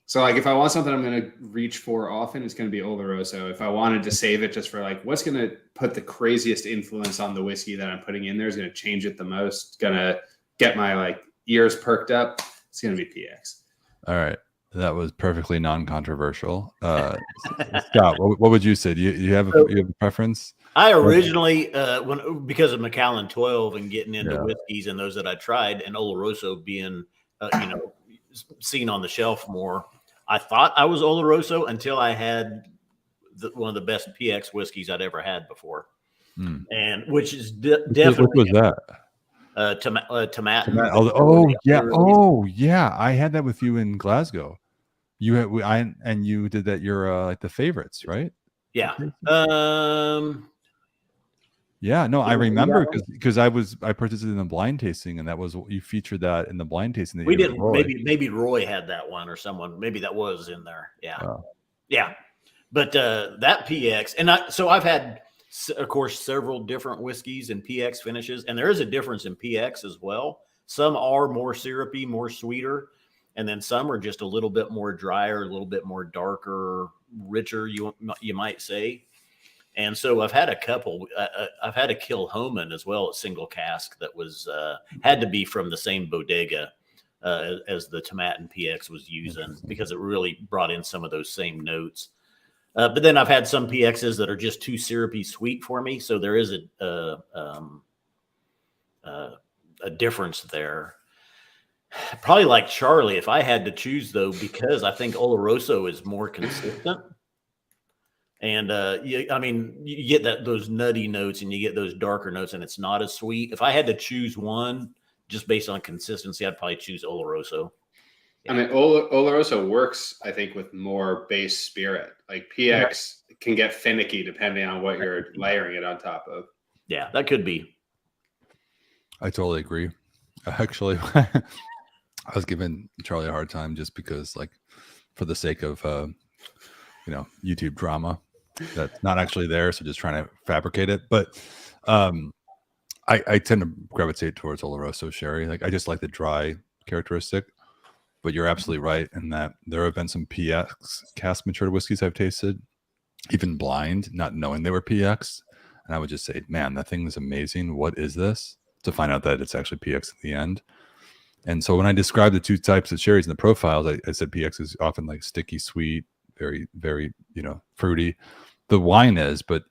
So like if I want something I'm going to reach for often, it's going to be Oloroso. If I wanted to save it just for like what's going to put the craziest influence on the whiskey that I'm putting in there is going to change it the most, going to get my like ears perked up, it's going to be PX. All right. That was perfectly non-controversial. Scott, what would you say? Do you have a preference? I originally, because of Macallan 12 and getting into whiskeys and those that I tried, and Oloroso being, seen on the shelf more, I thought I was Oloroso until I had one of the best PX whiskeys I'd ever had before, and which is definitely. What was that? Tomatin. Oh yeah, I had that with you in Glasgow. You did that. You're like the favorites, right? Yeah. Yeah, no, I remember because I participated in the blind tasting, and that was you featured that in the blind tasting. That we didn't. Maybe Roy had that one or someone. Maybe that was in there. Yeah, yeah. But that PX, and I've had, of course, several different whiskeys and PX finishes, and there is a difference in PX as well. Some are more syrupy, more sweeter, and then some are just a little bit more drier, a little bit more darker, richer. You might say. And so I've had a couple. I've had a Kilhoman as well, a single cask that was had to be from the same bodega as the Tomatin PX was using, because it really brought in some of those same notes. But then I've had some PXs that are just too syrupy sweet for me, so there is a difference there. Probably like Charlie, if I had to choose though, because I think Oloroso is more consistent. And I mean, you get those nutty notes and you get those darker notes, and it's not as sweet. If I had to choose one, just based on consistency, I'd probably choose Oloroso. I mean, Oloroso works, I think, with more base spirit. Like PX can get finicky depending on what you're layering it on top of. Yeah, that could be. I totally agree. Actually, I was giving Charlie a hard time just because, like, for the sake of YouTube drama that's not actually there, so just trying to fabricate it. But I tend to gravitate towards Oloroso sherry. Like, I just like the dry characteristic. But you're absolutely right in that there have been some PX cask matured whiskeys I've tasted, even blind, not knowing they were PX, and I would just say, "Man, that thing is amazing. What is this?" To find out that it's actually PX at the end. And so when I described the two types of sherries in the profiles, I said PX is often like sticky, sweet, very, very, fruity. The wine is, but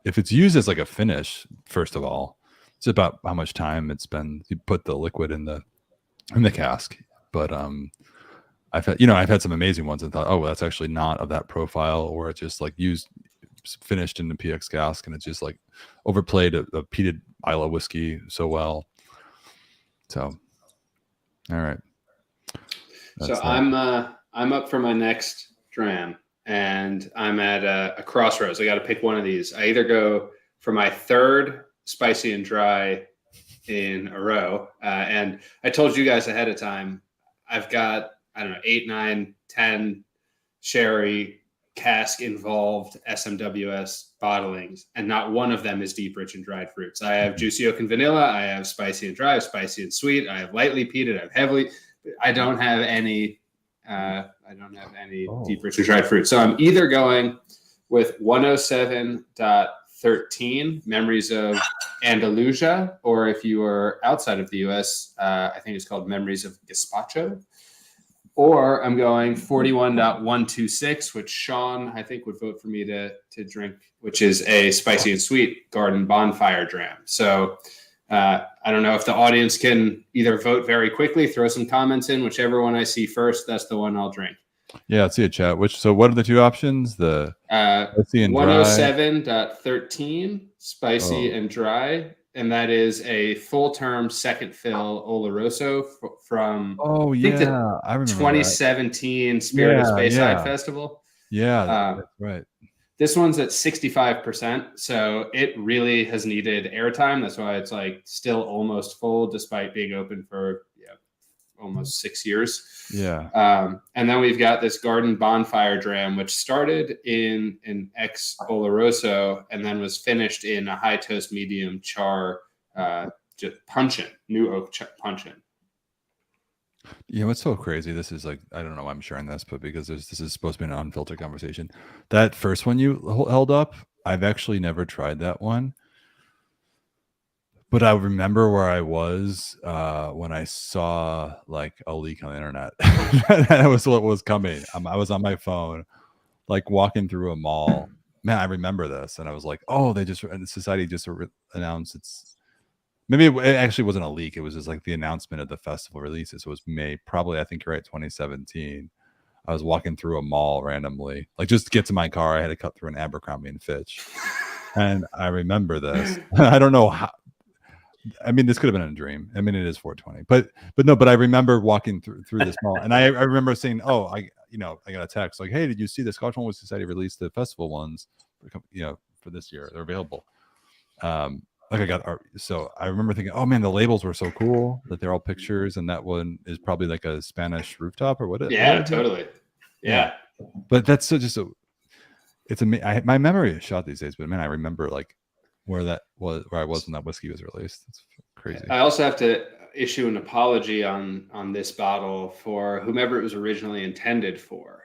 if it's used as like a finish, first of all, it's about how much time it's been. You put the liquid in the cask. But I've had some amazing ones and thought, oh, well, that's actually not of that profile, or it just like finished in the PX cask, and it's just like overplayed a peated Islay whiskey so well. So, all right. So I'm up for my next dram, and I'm at a crossroads. I got to pick one of these. I either go for my third spicy and dry in a row, and I told you guys ahead of time, I've got, 8, 9, 10 sherry cask involved SMWS bottlings, and not one of them is deep, rich, and dried fruits. I have juicy oak and vanilla. I have spicy and dry. I have spicy and sweet. I have lightly peated. I have heavily. I don't have any. Deep, rich, and dried fruit. So I'm either going with 107.13 Memories of Andalusia, or if you are outside of the US, I think it's called Memories of Gazpacho. Or I'm going 41.126, which Sean, I think, would vote for me to drink, which is a spicy and sweet garden bonfire dram. So I don't know if the audience can either vote very quickly, throw some comments in, whichever one I see first, that's the one I'll drink. Yeah, let's see a chat. So what are the two options? The spicy and 107.13 spicy and dry. And that is a full-term second fill Oloroso from I remember 2017 Spirit of Speyside Festival. Yeah, that's right. This one's at 65%, so it really has needed airtime. That's why it's like still almost full, despite being open for almost 6 years. Yeah. And then we've got this garden bonfire dram, which started in an ex Oloroso and then was finished in a high toast medium char puncheon, new oak puncheon. What's so crazy? This is like, I don't know why I'm sharing this, but because this is supposed to be an unfiltered conversation. That first one you held up, I've actually never tried that one. But I remember where I was when I saw like a leak on the internet. That was what was coming. I was on my phone, like walking through a mall. Man, I remember this, and I was like, "Oh, and Society just announced it's." Maybe it actually wasn't a leak. It was just like the announcement of the festival releases. So it was May, probably. I think you're right, 2017. I was walking through a mall randomly, like just to get to my car. I had to cut through an Abercrombie and Fitch, and I remember this. I don't know how. I mean, this could have been a dream. I mean, it is 420, but I remember walking through this mall, and I remember saying, "Oh, I got a text like, hey, did you see the Scotch Wine Whisky Society released the festival ones, for this year? They're available." So I remember thinking, "Oh man, the labels were so cool that they're all pictures, and that one is probably like a Spanish rooftop or what?" Totally. Yeah. But that's it's my memory is shot these days, but man, I remember like where I was when that whiskey was released. It's crazy. I also have to issue an apology on this bottle for whomever it was originally intended for.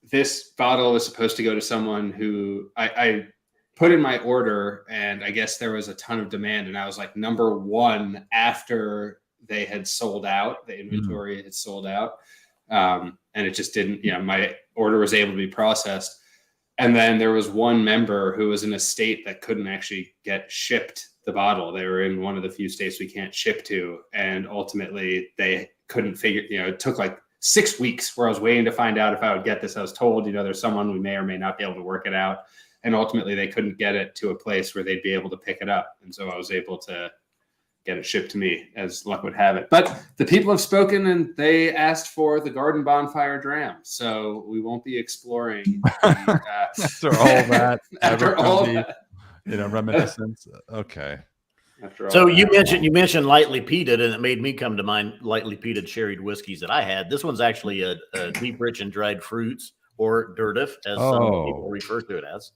This bottle was supposed to go to someone who I put in my order, and I guess there was a ton of demand, and I was like number one after they had sold out. The inventory had sold out. And it just didn't, my order was able to be processed. And then there was one member who was in a state that couldn't actually get shipped the bottle. They were in one of the few states we can't ship to. And ultimately they couldn't figure, it took like 6 weeks where I was waiting to find out if I would get this. I was told, there's someone we may or may not be able to work it out. And ultimately they couldn't get it to a place where they'd be able to pick it up. And so I was able to get it shipped to me, as luck would have it. But the people have spoken and they asked for the Garden Bonfire Dram. So we won't be exploring. After all that, after all that. Reminiscence. Okay. So you mentioned lightly peated, and it made me come to mind lightly peated sherried whiskeys that I had. This one's actually a deep, rich, and dried fruits, or DERDF, as some people refer to it as.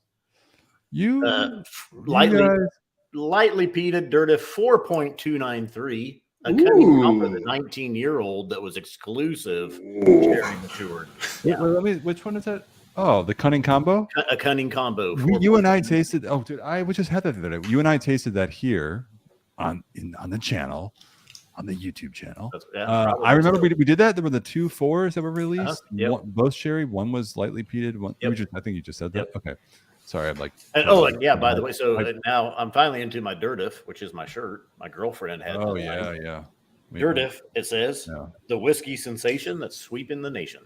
Lightly peated DERDF 4.293, a cutting combo, the 19-year-old that was exclusive sherry matured. Yeah. Which one is that? Oh, the cunning combo? A cunning combo. You and I tasted. Oh, dude, we just had that the other day. You and I tasted that here on the channel, on the YouTube channel. I remember we did that. There were the 2 4s that were released. Yep. Both sherry. One was lightly peated. One. Yep. I think you just said that. Yep. Okay. Sorry, I'm like. By the way, so now I'm finally into my DERDF, which is my shirt. My girlfriend had. Oh yeah. DERDF. It says the whiskey sensation that's sweeping the nation.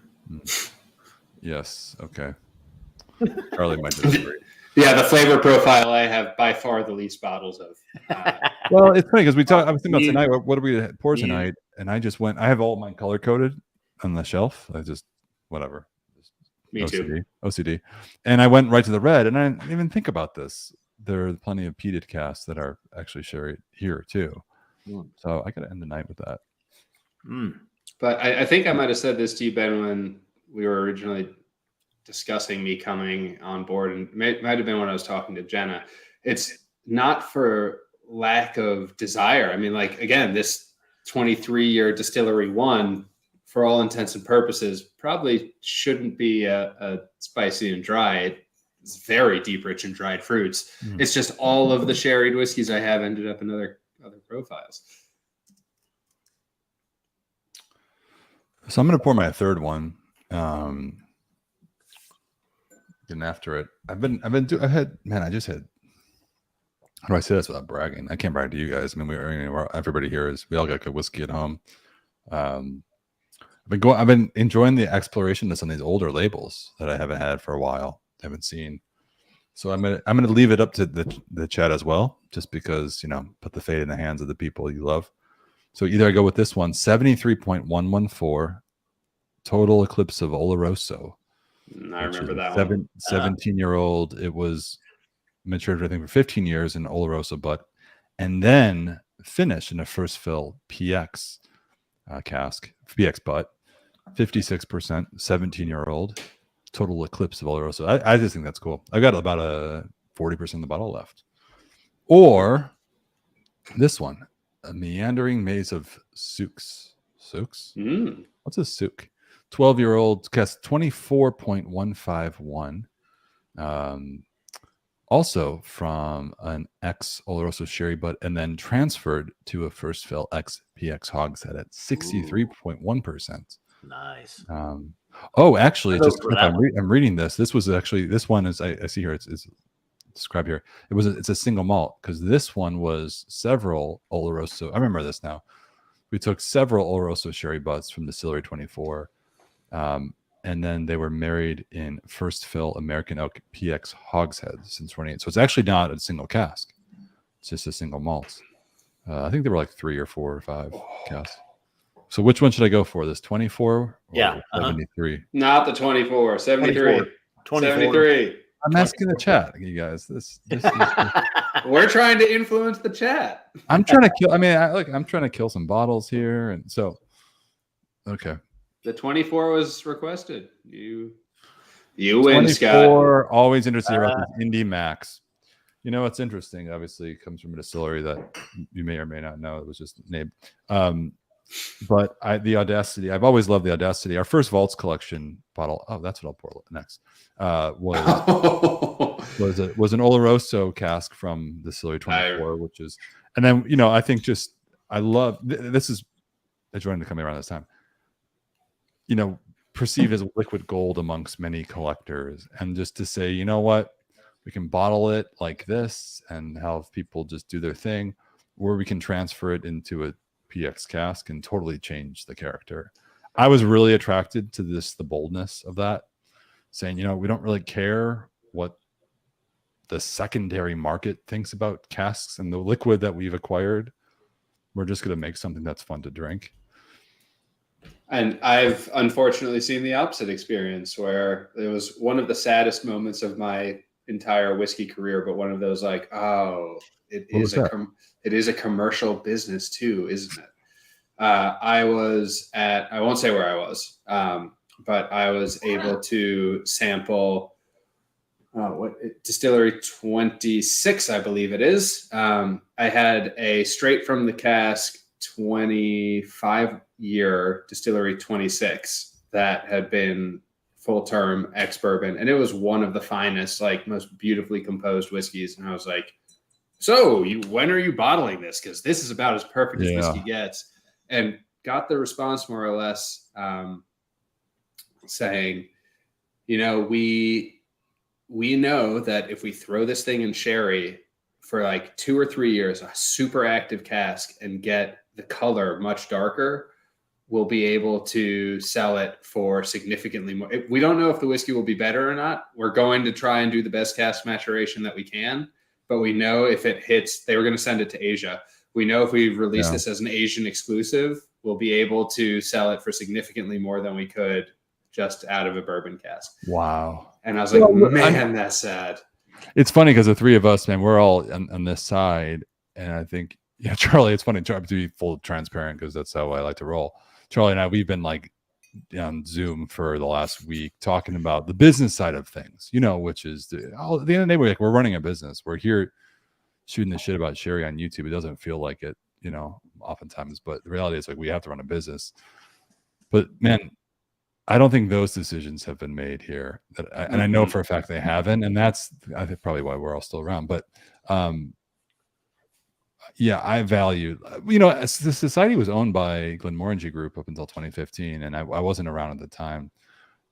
Yes. Okay. Charlie might disagree. Yeah, the flavor profile I have by far the least bottles of. Well, it's funny because I was thinking about tonight. What do we pour tonight? And I just went. I have all mine color coded on the shelf. I just whatever. Me too. OCD. And I went right to the red, and I didn't even think about this. There are plenty of peated casks that are actually sherry here too. So I got to end the night with that. But I think I might have said this to you, Ben, when we were originally discussing me coming on board, and might have been when I was talking to Jenna. It's not for lack of desire. I mean, like, again, this 23-year distillery one, for all intents and purposes, probably shouldn't be a spicy and dry. It's very deep, rich, and dried fruits. It's just all of the sherried whiskeys I have ended up in other profiles. So I'm going to pour my third one. Getting after it. I just had. How do I say this without bragging? I can't brag to you guys. I mean, everybody here we all got good whiskey at home. I've been enjoying the exploration of some of these older labels that I haven't had for a while. Haven't seen. So I'm gonna leave it up to the chat as well, just because put the fate in the hands of the people you love. So either I go with this one, 73.114 total eclipse of Oloroso. I remember that one. 17-year-old. It was matured, I think, for 15 years in Oloroso, and then finished in a first fill PX cask, PX butt, 56%, 17-year-old, total eclipse of Oloroso. I just think that's cool. I've got about a 40% of the bottle left. Or this one, a meandering maze of souks. Souks? What's a souk? 12-year-old cask, 24.151. Also from an ex Oloroso sherry butt, and then transferred to a first fill ex PX hogshead at 63.1%. Nice. Actually, I'm reading this. This one is I see here. It's described here. It's a single malt, because this one was several Oloroso. I remember this now. We took several Oloroso sherry butts from Distillery 24. And then they were married in first fill American Oak PX hogsheads since 28. So it's actually not a single cask. It's just a single malt. I think there were like 3 or 4 or 5 casks. So which one should I go for? This 24 or 73? Not the 24, 73. 73. I'm asking the chat, you guys. This We're trying to influence the chat. I'm trying to kill. I mean, I'm trying to kill some bottles here, and so okay. The 24 was requested. You win, Scott. 24, always interested about this Indy Max. It's interesting. Obviously, it comes from a distillery that you may or may not know. It was just named. But the Audacity, I've always loved the Audacity. Our first Vaults collection bottle. Oh, that's what I'll pour next. Was an Oloroso cask from Distillery 24, which is, and then I think I love this is that joined the company around this time, you know, perceived as liquid gold amongst many collectors, and just to say, you know what, we can bottle it like this and have people just do their thing, or we can transfer it into a PX cask and totally change the character. I was really attracted to the boldness of that, saying, you know, we don't really care what the secondary market thinks about casks and the liquid that we've acquired. We're just going to make something that's fun to drink. And I've unfortunately seen the opposite experience, where it was one of the saddest moments of my entire whiskey career, but one of those like, oh, it is a commercial business too, isn't it? I was at, I won't say where I was, but I was able to sample distillery 26, I believe it is. I had a straight from the cask 25-year distillery 26 that had been full term ex bourbon, and it was one of the finest, like most beautifully composed whiskeys. And I was like, so when are you bottling this? Because this is about as perfect as whiskey gets. And got the response more or less saying, you know, we know that if we throw this thing in sherry for like 2 or 3 years, a super active cask, and get the color much darker, we'll be able to sell it for significantly more. We don't know if the whiskey will be better or not. We're going to try and do the best cask maturation that we can, but we know if it hits, they were going to send it to Asia. We know if we release this as an Asian exclusive, we'll be able to sell it for significantly more than we could just out of a bourbon cask. Wow. And I was like, man, that's sad. It's funny because the three of us, man, we're all on this side. And I think, yeah, Charlie, it's funny to be full transparent because that's how I like to roll. Charlie and I, we've been like on Zoom for the last week talking about the business side of things, you know, which is at the end of the day, we're running a business. We're here shooting the shit about sherry on YouTube. It doesn't feel like it, you know, oftentimes, but the reality is like we have to run a business. But man, I don't think those decisions have been made here. And I know for a fact they haven't, and that's I think probably why we're all still around. But yeah, I value, you know, the society was owned by Glenmorangie Group up until 2015, and I wasn't around at the time.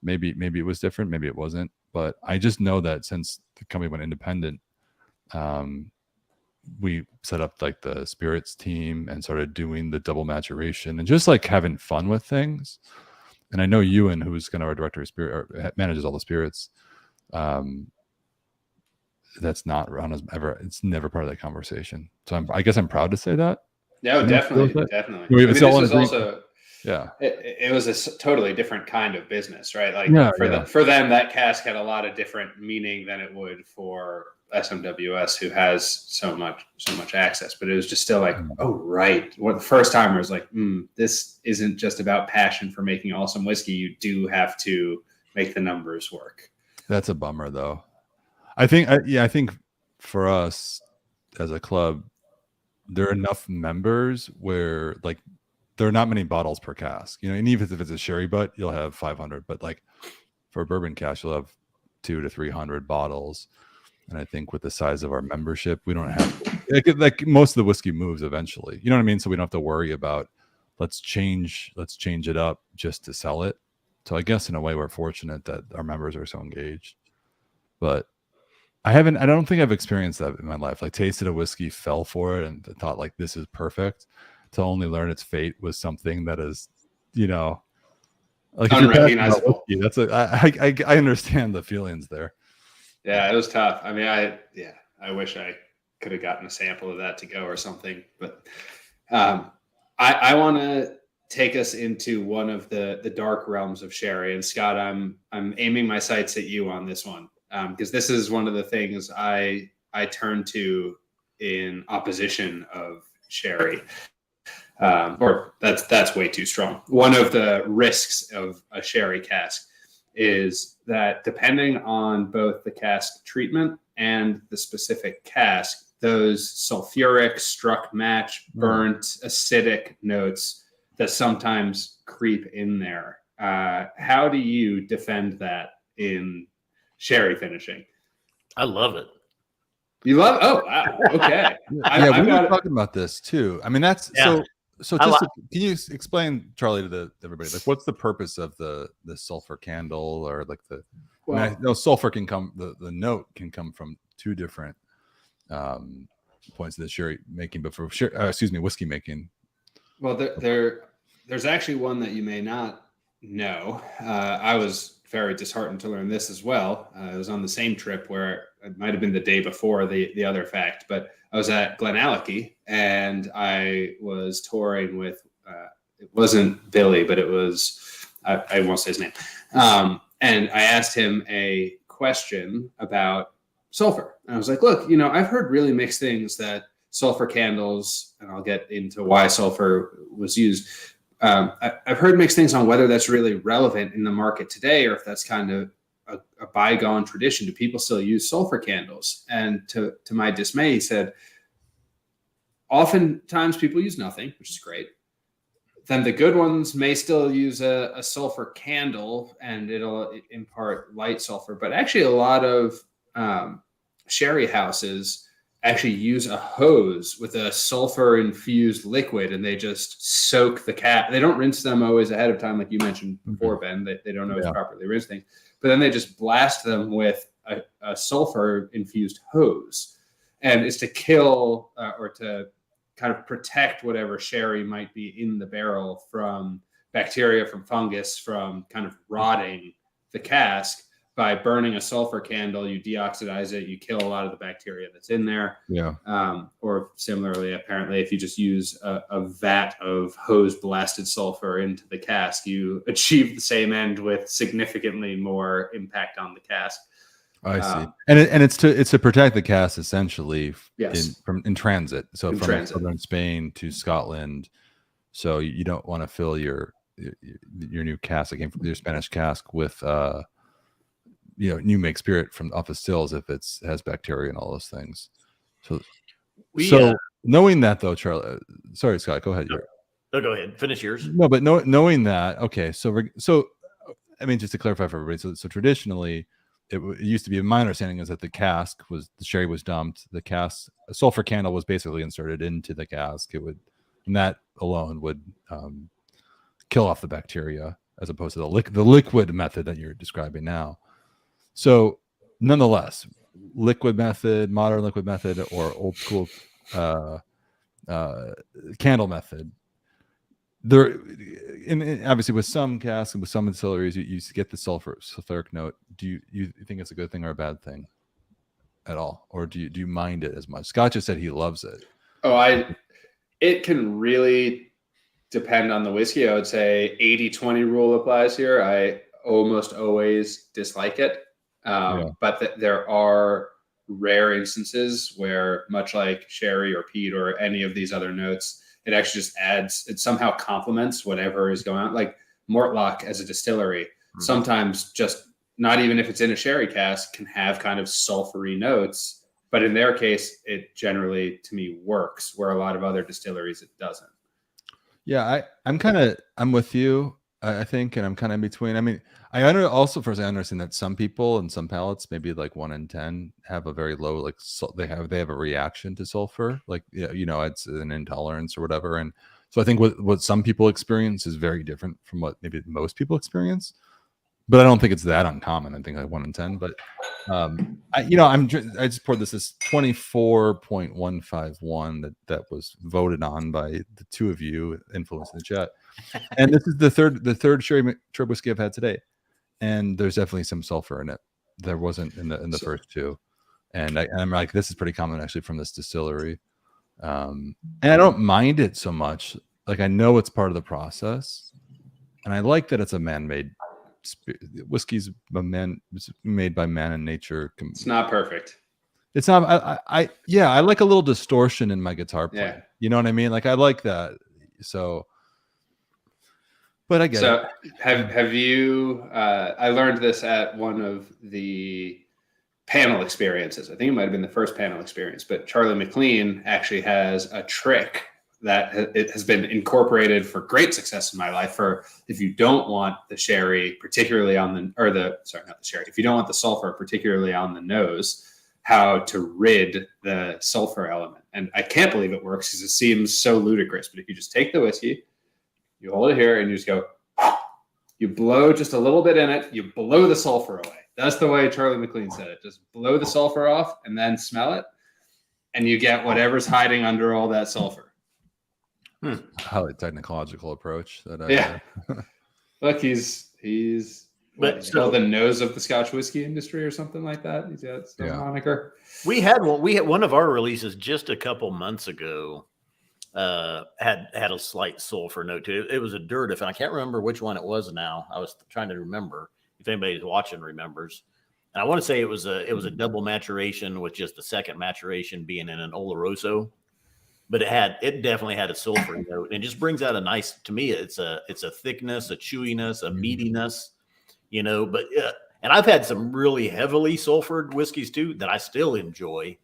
Maybe it was different, maybe it wasn't, but I just know that since the company went independent, we set up like the spirits team and started doing the double maturation and just like having fun with things. And I know Ewan, who's kind of our director of spirit, or manages all the spirits, that's not around us ever. It's never part of that conversation. So I guess I'm proud to say that. No, definitely. I mean, this was also, yeah, it was a totally different kind of business, right? Like for them, that cask had a lot of different meaning than it would for SMWS, who has so much access. But it was just still like, oh, right. Well, the first timer was like, this isn't just about passion for making awesome whiskey. You do have to make the numbers work. That's a bummer, though. I think for us as a club, there are enough members where like there are not many bottles per cask, you know, and even if it's a sherry butt, you'll have 500, but like for a bourbon cask, you'll have 200 to 300 bottles. And I think with the size of our membership, we don't have like most of the whiskey moves eventually, you know what I mean? So we don't have to worry about let's change it up just to sell it. So I guess in a way we're fortunate that our members are so engaged, but I don't think I've experienced that in my life. Like tasted a whiskey, fell for it, and thought like this is perfect, to only learn its fate was something that is, you know, like unrecognizable. That's I understand the feelings there. Yeah, it was tough. I mean, I wish I could have gotten a sample of that to go or something. But I want to take us into one of the dark realms of sherry. And Scott, I'm aiming my sights at you on this one. Because this is one of the things I turn to in opposition of sherry, or that's way too strong. One of the risks of a sherry cask is that depending on both the cask treatment and the specific cask, those sulfuric, struck match, burnt, acidic notes that sometimes creep in there. How do you defend that in sherry finishing? I love it. You love? Oh, wow. Okay. We were talking about this too. I mean, that's so So I just like- can you explain, Charlie, to everybody, like what's the purpose of the sulfur candle, or like the? I mean, I know sulfur can come. The note can come from two different points of the sherry making, but for whiskey making. Well, there's actually one that you may not know. I was very disheartened to learn this as well. I was on the same trip where it might have been the day before the other fact, but I was at Glenallachie and I was touring with, it wasn't Billy, but it was, I won't say his name. And I asked him a question about sulfur. And I was like, look, I've heard really mixed things that sulfur candles, and I'll get into why sulfur was used. I've heard mixed things on whether that's really relevant in the market today, or if that's kind of a bygone tradition. Do people still use sulfur candles? And to my dismay, he said, oftentimes people use nothing, which is great. Then the good ones may still use a sulfur candle, and it'll impart light sulfur. But actually, a lot of sherry houses actually use a hose with a sulfur infused liquid, and they just soak the cap. They don't rinse them always ahead of time, like you mentioned before, Ben. They don't always properly rinse things, but then they just blast them with a sulfur infused hose, and it's to kill or to kind of protect whatever sherry might be in the barrel from bacteria, from fungus, from kind of rotting the cask. By burning a sulfur candle, you deoxidize it, you kill a lot of the bacteria that's in there. Yeah. Or similarly, apparently, if you just use a vat of hose blasted sulfur into the cask, you achieve the same end with significantly more impact on the cask. I see. And it's to protect the cask essentially Yes. in transit. So from transit. southern Spain to Scotland. So you don't want to fill your new cask, again, your Spanish cask, with new make spirit from off the stills if it has bacteria and all those things. So knowing that, though, Charlie, sorry, Scott, go ahead. No, go ahead. Finish yours. No, but knowing that, okay. So I mean, just to clarify for everybody, so traditionally, it used to be, my understanding is that the sherry was dumped. The cask, a sulfur candle was basically inserted into the cask. And that alone would kill off the bacteria, as opposed to the liquid method that you're describing now. So, nonetheless, modern liquid method, or old school candle method, there, obviously with some casks and with some distilleries, you get the sulfuric note. Do you think it's a good thing or a bad thing at all, or do you mind it as much? Scott just said he loves it. It can really depend on the whiskey. I would say 80-20 rule applies here. I almost always dislike it. But there are rare instances where, much like sherry or peat or any of these other notes, it actually just it somehow complements whatever is going on. Like Mortlach as a distillery, sometimes just not even if it's in a sherry cask, can have kind of sulfury notes. But in their case, it generally, to me, works, where a lot of other distilleries, it doesn't. Yeah, I'm with you, I think, and I'm kind of in between. I mean, I understand that some people and some palates, maybe like 1 in 10, have a very low, like, they have a reaction to sulfur, like, it's an intolerance or whatever. And so I think what some people experience is very different from what maybe most people experience. But I don't think it's that uncommon. I think like 1 in 10. But I just poured this 24.151 that was voted on by the two of you influencing the chat, and this is the third sherry whiskey I've had today, and there's definitely some sulfur in it. There wasn't in the first two, and I'm like, this is pretty common actually from this distillery, and I don't mind it so much. Like, I know it's part of the process, and I like that it's a man-made. Whiskey's made by man and nature. It's not perfect. It's not. I like a little distortion in my guitar playing. Yeah. You know what I mean? Like, I like that. So, but I get it. Have you? I learned this at one of the panel experiences. I think it might have been the first panel experience. But Charlie McLean actually has a trick that it has been incorporated for great success in my life. For if you don't want the sherry, particularly if you don't want the sulfur, particularly on the nose, how to rid the sulfur element. And I can't believe it works because it seems so ludicrous. But if you just take the whiskey, you hold it here, and you just go, you blow just a little bit in it, you blow the sulfur away. That's the way Charlie McLean said it. Just blow the sulfur off and then smell it, and you get whatever's hiding under all that sulfur. Highly technological approach. Look, he's the nose of the Scotch whiskey industry or something like that. He's got some moniker. We had one of our releases just a couple months ago. Had a slight sulfur note to it. It was a Durdiff, and I can't remember which one it was now. I was trying to remember if anybody's watching remembers. And I want to say it was a double maturation with just the second maturation being in an Oloroso. But it definitely had a sulfur note, and it just brings out a nice, to me, it's a thickness, a chewiness, a meatiness, but and I've had some really heavily sulfured whiskeys too that I still enjoy.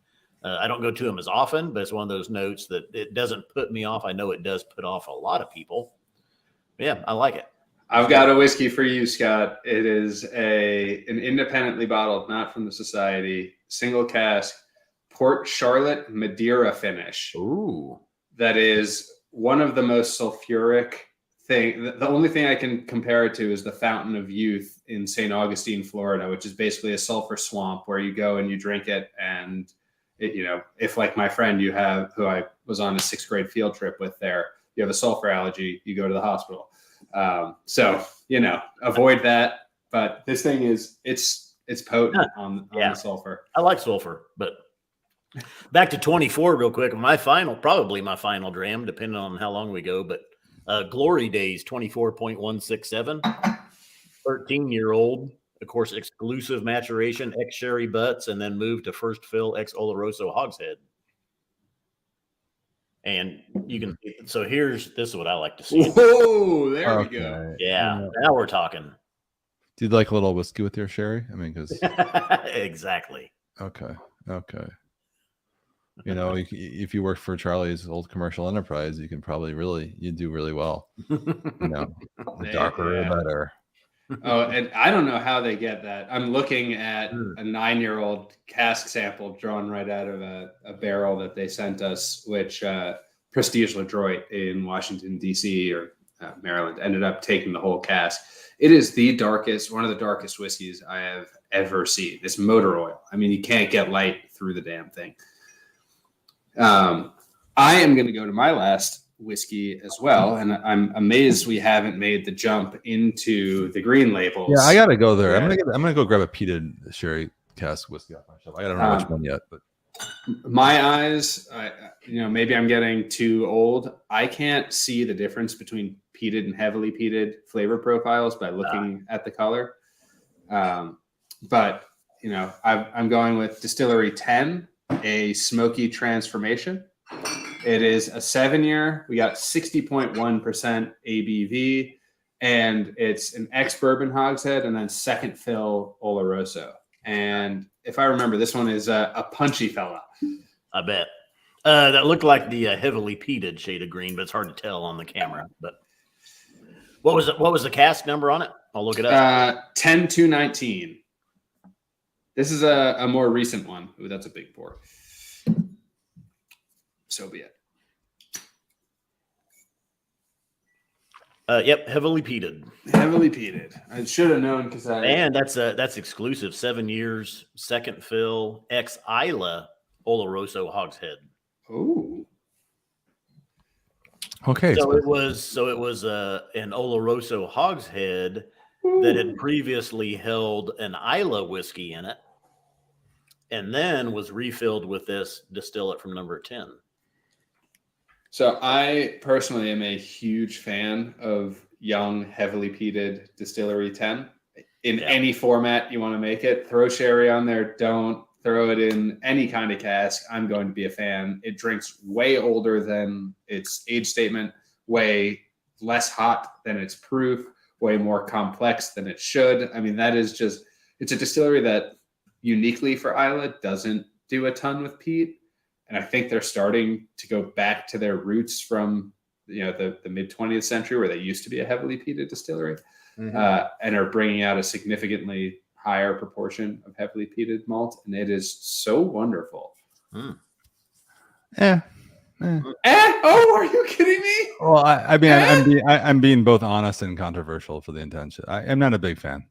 I don't go to them as often, but it's one of those notes that it doesn't put me off. I know it does put off a lot of people. Yeah, I like it. I've got a whiskey for you, Scott. It is an independently bottled, not from the society, single cask, Port Charlotte Madeira finish. Ooh. That is one of the most sulfuric thing. The only thing I can compare it to is the Fountain of Youth in St. Augustine, Florida, which is basically a sulfur swamp where you go and you drink it. And, if like my friend who I was on a 6th grade field trip with there, you have a sulfur allergy, you go to the hospital. Avoid that. But this thing it's potent on the sulfur. I like sulfur, but back to 24 real quick. Probably my final dram, depending on how long we go, but Glory Days 24.167, 13-year-old, of course, exclusive maturation, ex-sherry butts, and then moved to first fill ex-Oloroso hogshead. And you can, so this is what I like to see. Whoa, there we go. Yeah, now we're talking. Do you like a little whiskey with your sherry? I mean, because exactly. Okay. If you work for Charlie's old commercial enterprise, you can probably you do really well. The darker the better. Oh, and I don't know how they get that. I'm looking at a 9-year-old cask sample drawn right out of a barrel that they sent us, which Prestige LaDroit in Washington, D.C. or Maryland ended up taking the whole cask. It is one of the darkest whiskeys I have ever seen. It's motor oil. I mean, you can't get light through the damn thing. I am going to go to my last whiskey as well, and I'm amazed we haven't made the jump into the green labels. Yeah, I gotta go there. Yeah. I'm gonna go grab a peated sherry cask whiskey off my shelf. I don't know which one yet, but my eyes, maybe I'm getting too old. I can't see the difference between peated and heavily peated flavor profiles by looking at the color. But I'm going with Distillery 10, a smoky transformation. It is a 7-year. We got 60.1% ABV, and it's an ex-bourbon hogshead and then second fill Oloroso. And if I remember, this one is a punchy fella. I bet. That looked like the heavily peated shade of green, but it's hard to tell on the camera. But what was the cask number on it? I'll look it up. 10-219. This is a more recent one. Ooh, that's a big pour. So be it. Yep, heavily peated. Heavily peated. I should have known because and that's exclusive. 7 years, second fill, ex Isla Oloroso hogshead. Oh. Okay. So it was an Oloroso hogshead that had previously held an Isla whiskey in it, and then was refilled with this distillate from number 10. So I personally am a huge fan of young, heavily peated Distillery 10. In any format you want to make it, throw sherry on there. Don't throw it in any kind of cask. I'm going to be a fan. It drinks way older than its age statement, way less hot than its proof, way more complex than it should. I mean, it's a distillery that uniquely for Isla doesn't do a ton with peat. And I think they're starting to go back to their roots from the mid 20th century, where they used to be a heavily peated distillery, and are bringing out a significantly higher proportion of heavily peated malt, and it is so wonderful. Eh. Oh, are you kidding me? Well, I mean, I'm being both honest and controversial for the intention. I'm not a big fan.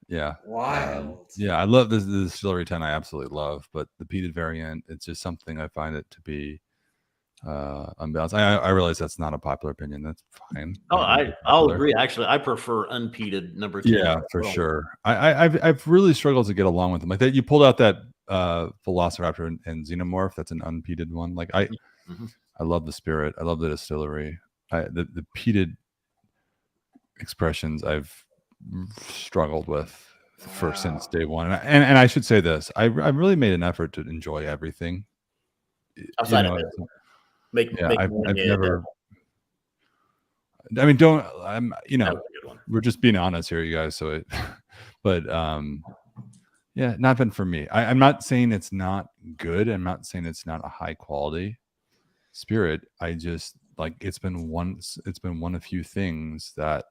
Yeah. Wild. Yeah, I love this. The distillery 10 I absolutely love, but the peated variant, it's just something I find it to be unbalanced. I realize that's not a popular opinion. That's fine. Oh, I'll agree. Actually, I prefer unpeated number 10. Yeah, for sure. I've really struggled to get along with them. Like that, you pulled out that Velociraptor and Xenomorph. That's an unpeated one. Like I love the spirit. I love the distillery. The peated expressions I've struggled with since day one. And I should say this: I really made an effort to enjoy everything. Outside of it. I've never. I mean, we're just being honest here, you guys. So, yeah, not been for me. I'm not saying it's not good. I'm not saying it's not a high quality spirit. I just like it's been one of few things that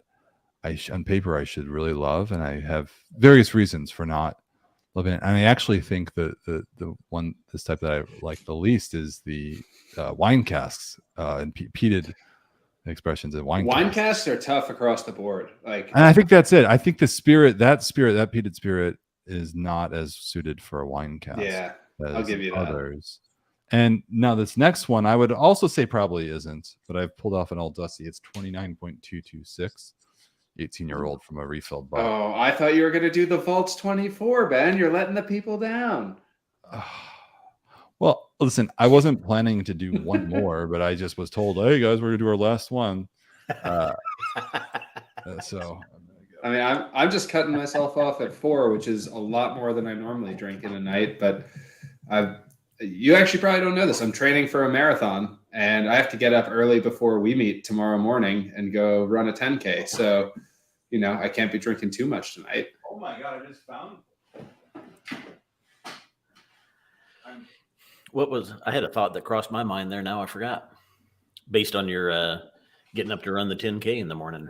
on paper I should really love, and I have various reasons for not loving it. And I actually think the this type that I like the least is the wine casks and peated expressions in wine casks are tough across the board. Like, and I think that's it. I think that peated spirit is not as suited for a wine cask. Yeah, I'll give you others. And now this next one, I would also say probably isn't, but I've pulled off an old dusty. It's 29.226, 18-year-old from a refilled bottle. Oh, I thought you were going to do the Vaults 24, Ben. You're letting the people down. Well, listen, I wasn't planning to do one more, but I just was told, hey, guys, we're going to do our last one. So, I mean, I'm just cutting myself off at 4, which is a lot more than I normally drink in a night. But you actually probably don't know this. I'm training for a marathon, and I have to get up early before we meet tomorrow morning and go run a 10K. So, I can't be drinking too much tonight. Oh my God, I just found. I had a thought that crossed my mind there. Now I forgot. Based on your getting up to run the 10K in the morning.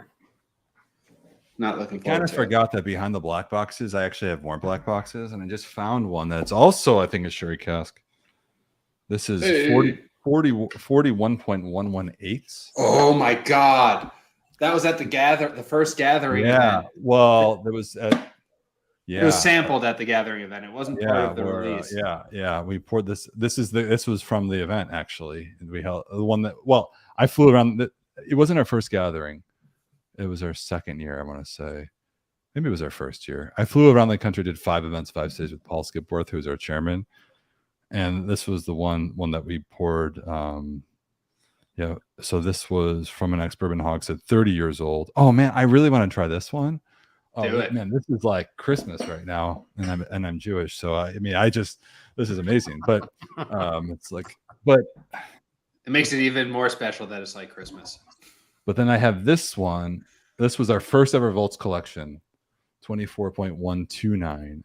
Not looking forward I kind of to forgot that behind the black boxes, I actually have more black boxes, and I just found one that's also, I think, a sherry cask. This is 41.118. Oh my God. That was at the first gathering event. Well, there was it was sampled at the gathering event. It wasn't part of the release. We poured this. This was from the event, actually. We held the one that, I flew around. It wasn't our first gathering. It was our second year, I want to say. Maybe it was our first year. I flew around the country, did 5 events, 5 stays with Paul Skipworth, who's our chairman. And this was the one that we poured. So this was from an ex-bourbon hogshead, 30 years old. Oh man, I really want to try this one. Oh man, this is like Christmas right now, and I'm Jewish, so this is amazing. But it's like, but it makes it even more special that it's like Christmas. But then I have this one. This was our first ever Volts collection, 24.129.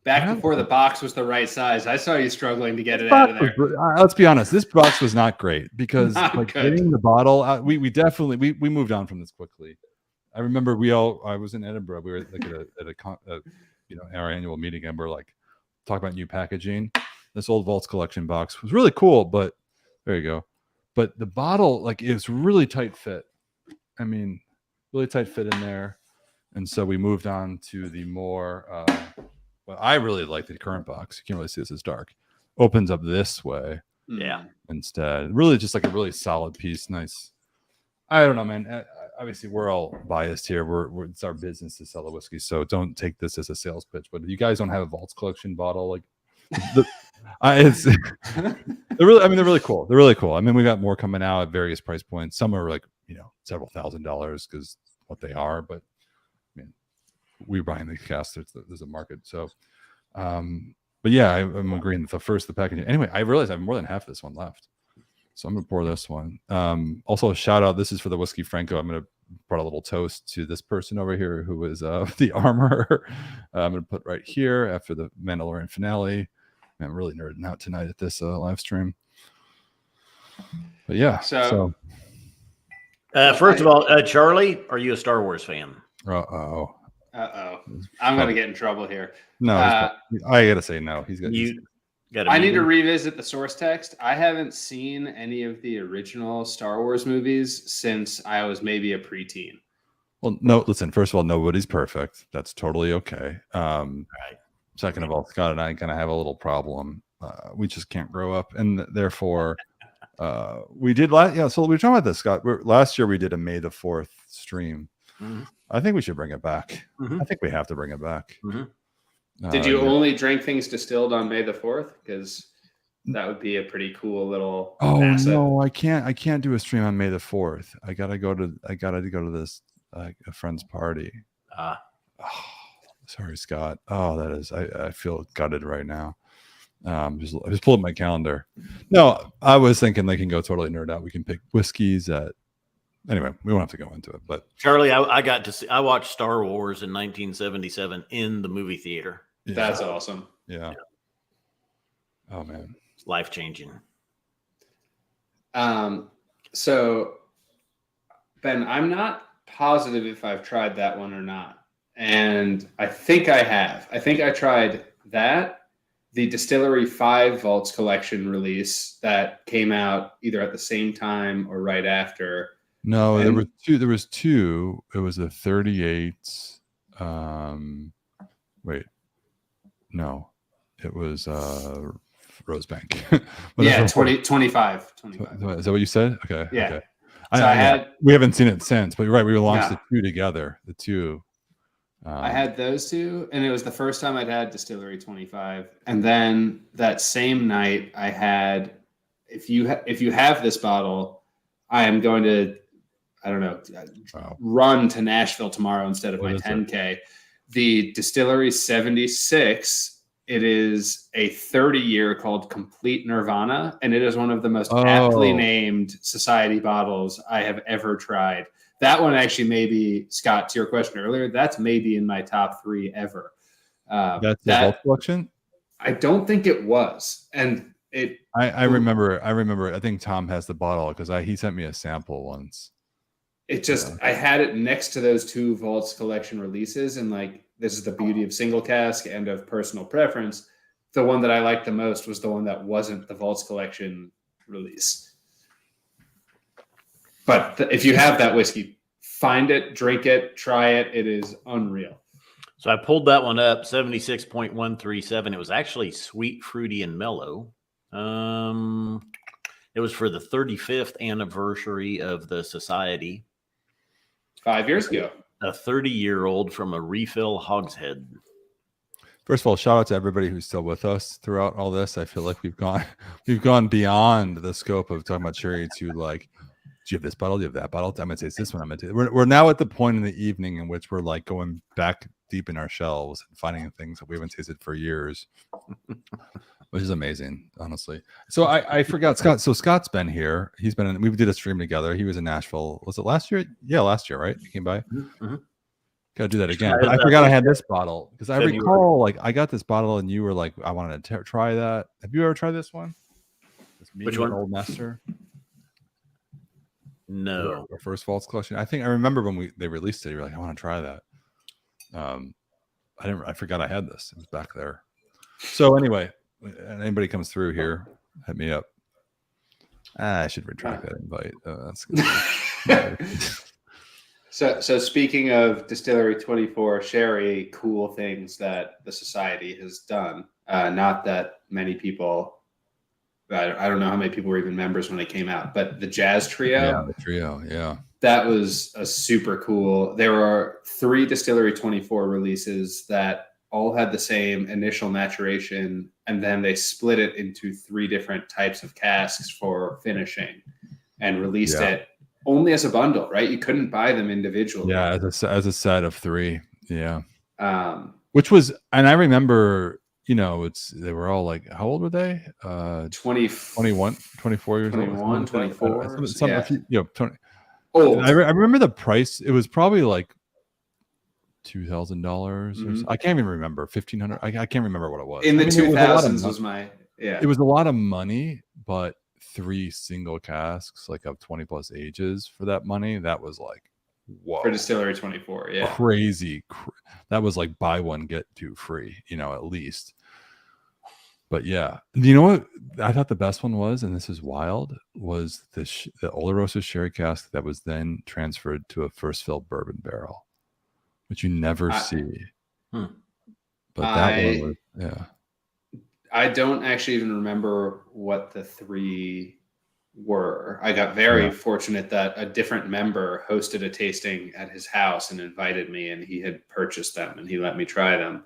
Back before the box was the right size. I saw you struggling to get it out of there. Let's be honest. This box was not great because getting the bottle out, we definitely moved on from this quickly. I remember I was in Edinburgh. We were like at our annual meeting, and we're like talking about new packaging. This old Volts collection box was really cool, but there you go. But the bottle, like, it was really tight fit. I mean, really tight fit in there. And so we moved on to the more, I really like the current box. You can't really see this, it's dark. Opens up this way. Yeah. Instead. Really just like a really solid piece. Nice. I don't know, man. Obviously, we're all biased here. It's our business to sell a whiskey. So don't take this as a sales pitch. But if you guys don't have a Vaults collection bottle, like, they're really cool. They're really cool. I mean, we got more coming out at various price points. Some are like, several $1,000s because what they are. But I mean, we're buying these casks. There's a market. So, but yeah, I'm agreeing. The packaging. Anyway, I realize I have more than half of this one left. So I'm going to pour this one. Also, a shout out. This is for the Whiskey Franco. I'm going to put a little toast to this person over here who is the armor. I'm going to put right here after the Mandalorian finale. I'm really nerding out tonight at this live stream. But yeah. So first of all, Charlie, are you a Star Wars fan? Uh-oh. Uh-oh. I'm going to get in trouble here. No, I gotta say no. You got. I need to revisit the source text. I haven't seen any of the original Star Wars movies since I was maybe a preteen. Well, no, listen, first of all, nobody's perfect. That's totally okay. Right. Second of all, Scott and I kind of have a little problem. We just can't grow up. And therefore, we did so we were talking about this, Scott. Last year we did a May the 4th stream. Mm-hmm. I think we should bring it back. Mm-hmm. I think we have to bring it back. Mm-hmm. Did you only drink things distilled on May the 4th? Because that would be a pretty cool little asset. No, I can't do a stream on May the 4th. I gotta go to this a friend's party. Oh, sorry, Scott. Oh, that is I feel gutted right now. I just pulled up my calendar. No, I was thinking they can go totally nerd out. We can pick whiskeys at. Anyway, we won't have to go into it. But Charlie, I watched Star Wars in 1977 in the movie theater. Yeah. That's awesome. Yeah. Oh man, Life changing. So Ben, I'm not positive if I've tried that one or not, and I think I have. I think I tried that. The Distillery 5 Vaults Collection release that came out either at the same time or right after. No, there was two. It was a 38. Wait, no, it was Rosebank. Yeah, 25. Is that what you said? Okay. Yeah. Okay. So we haven't seen it since, but you're right. We launched the two together. The two. I had those two, and it was the first time I'd had Distillery 25. And then that same night, I had, if you have this bottle, I am going to, I don't know, run to Nashville tomorrow instead of my 10K. The Distillery 76, it is a 30-year called Complete Nirvana, and it is one of the most aptly named society bottles I have ever tried. That one actually maybe, Scott, to your question earlier, that's maybe in my top 3 ever. That's the Vault Collection? I don't think it was. And I remember, I think Tom has the bottle because he sent me a sample once. It just, I had it next to those 2 Vaults Collection releases, and like, this is the beauty of single cask and of personal preference. The one that I liked the most was the one that wasn't the Vaults Collection release. But if you have that whiskey, find it, drink it, try it. It is unreal. So I pulled that one up, 76.137. It was actually sweet, fruity, and mellow. It was for the 35th anniversary of the society. 5 years ago. A 30-year-old from a refill hogshead. First of all, shout out to everybody who's still with us throughout all this. I feel like we've gone beyond the scope of talking about cherry to like, do you have this bottle? Do you have that bottle? I'm gonna taste this one. I'm gonna taste. We're now at the point in the evening in which we're like going back deep in our shelves and finding things that we haven't tasted for years, which is amazing, honestly. So I forgot Scott. So Scott's been here. He's been in. We did a stream together. He was in Nashville. Was it last year? Yeah, last year, right? He came by. Mm-hmm. Gotta do that again. But I forgot I had this bottle because I recall like I got this bottle and you were like, I wanted to try that. Have you ever tried this one? Which one? Old Master. No, our first Vaults Collection. I think I remember when they released it. You were like, I want to try that. I forgot I had this. It was back there. So anyway, anybody comes through here, hit me up. I should retract that invite. That's good. So speaking of Distillery 24 sherry, cool things that the society has done. Not that many people. I don't know how many people were even members when it came out, but the Jazz Trio. Yeah, the Trio, yeah. That was a super cool. There are 3 Distillery 24 releases that all had the same initial maturation, and then they split it into 3 different types of casks for finishing and released it only as a bundle, right? You couldn't buy them individually. Yeah, as a set of 3. Yeah. Which was, and I remember, they were all like, how old were they? 21, 24 years 21, old. 24. 20. Old. I remember the price. It was probably like $2,000 or something. I can't even remember. $1,500. I can't remember what it was. In the 2000s was my, It was a lot of money, but 3 single casks, like of 20 plus ages for that money. That was like, whoa, for Distillery 24. Yeah. crazy. That was like buy one get two free, at least. But yeah, you know what I thought the best one was, and this is wild, was the Oloroso sherry cask that was then transferred to a first fill bourbon barrel, which you never see. But that one was, yeah. I don't actually even remember what the three were. I got very fortunate that a different member hosted a tasting at his house and invited me, and he had purchased them and he let me try them.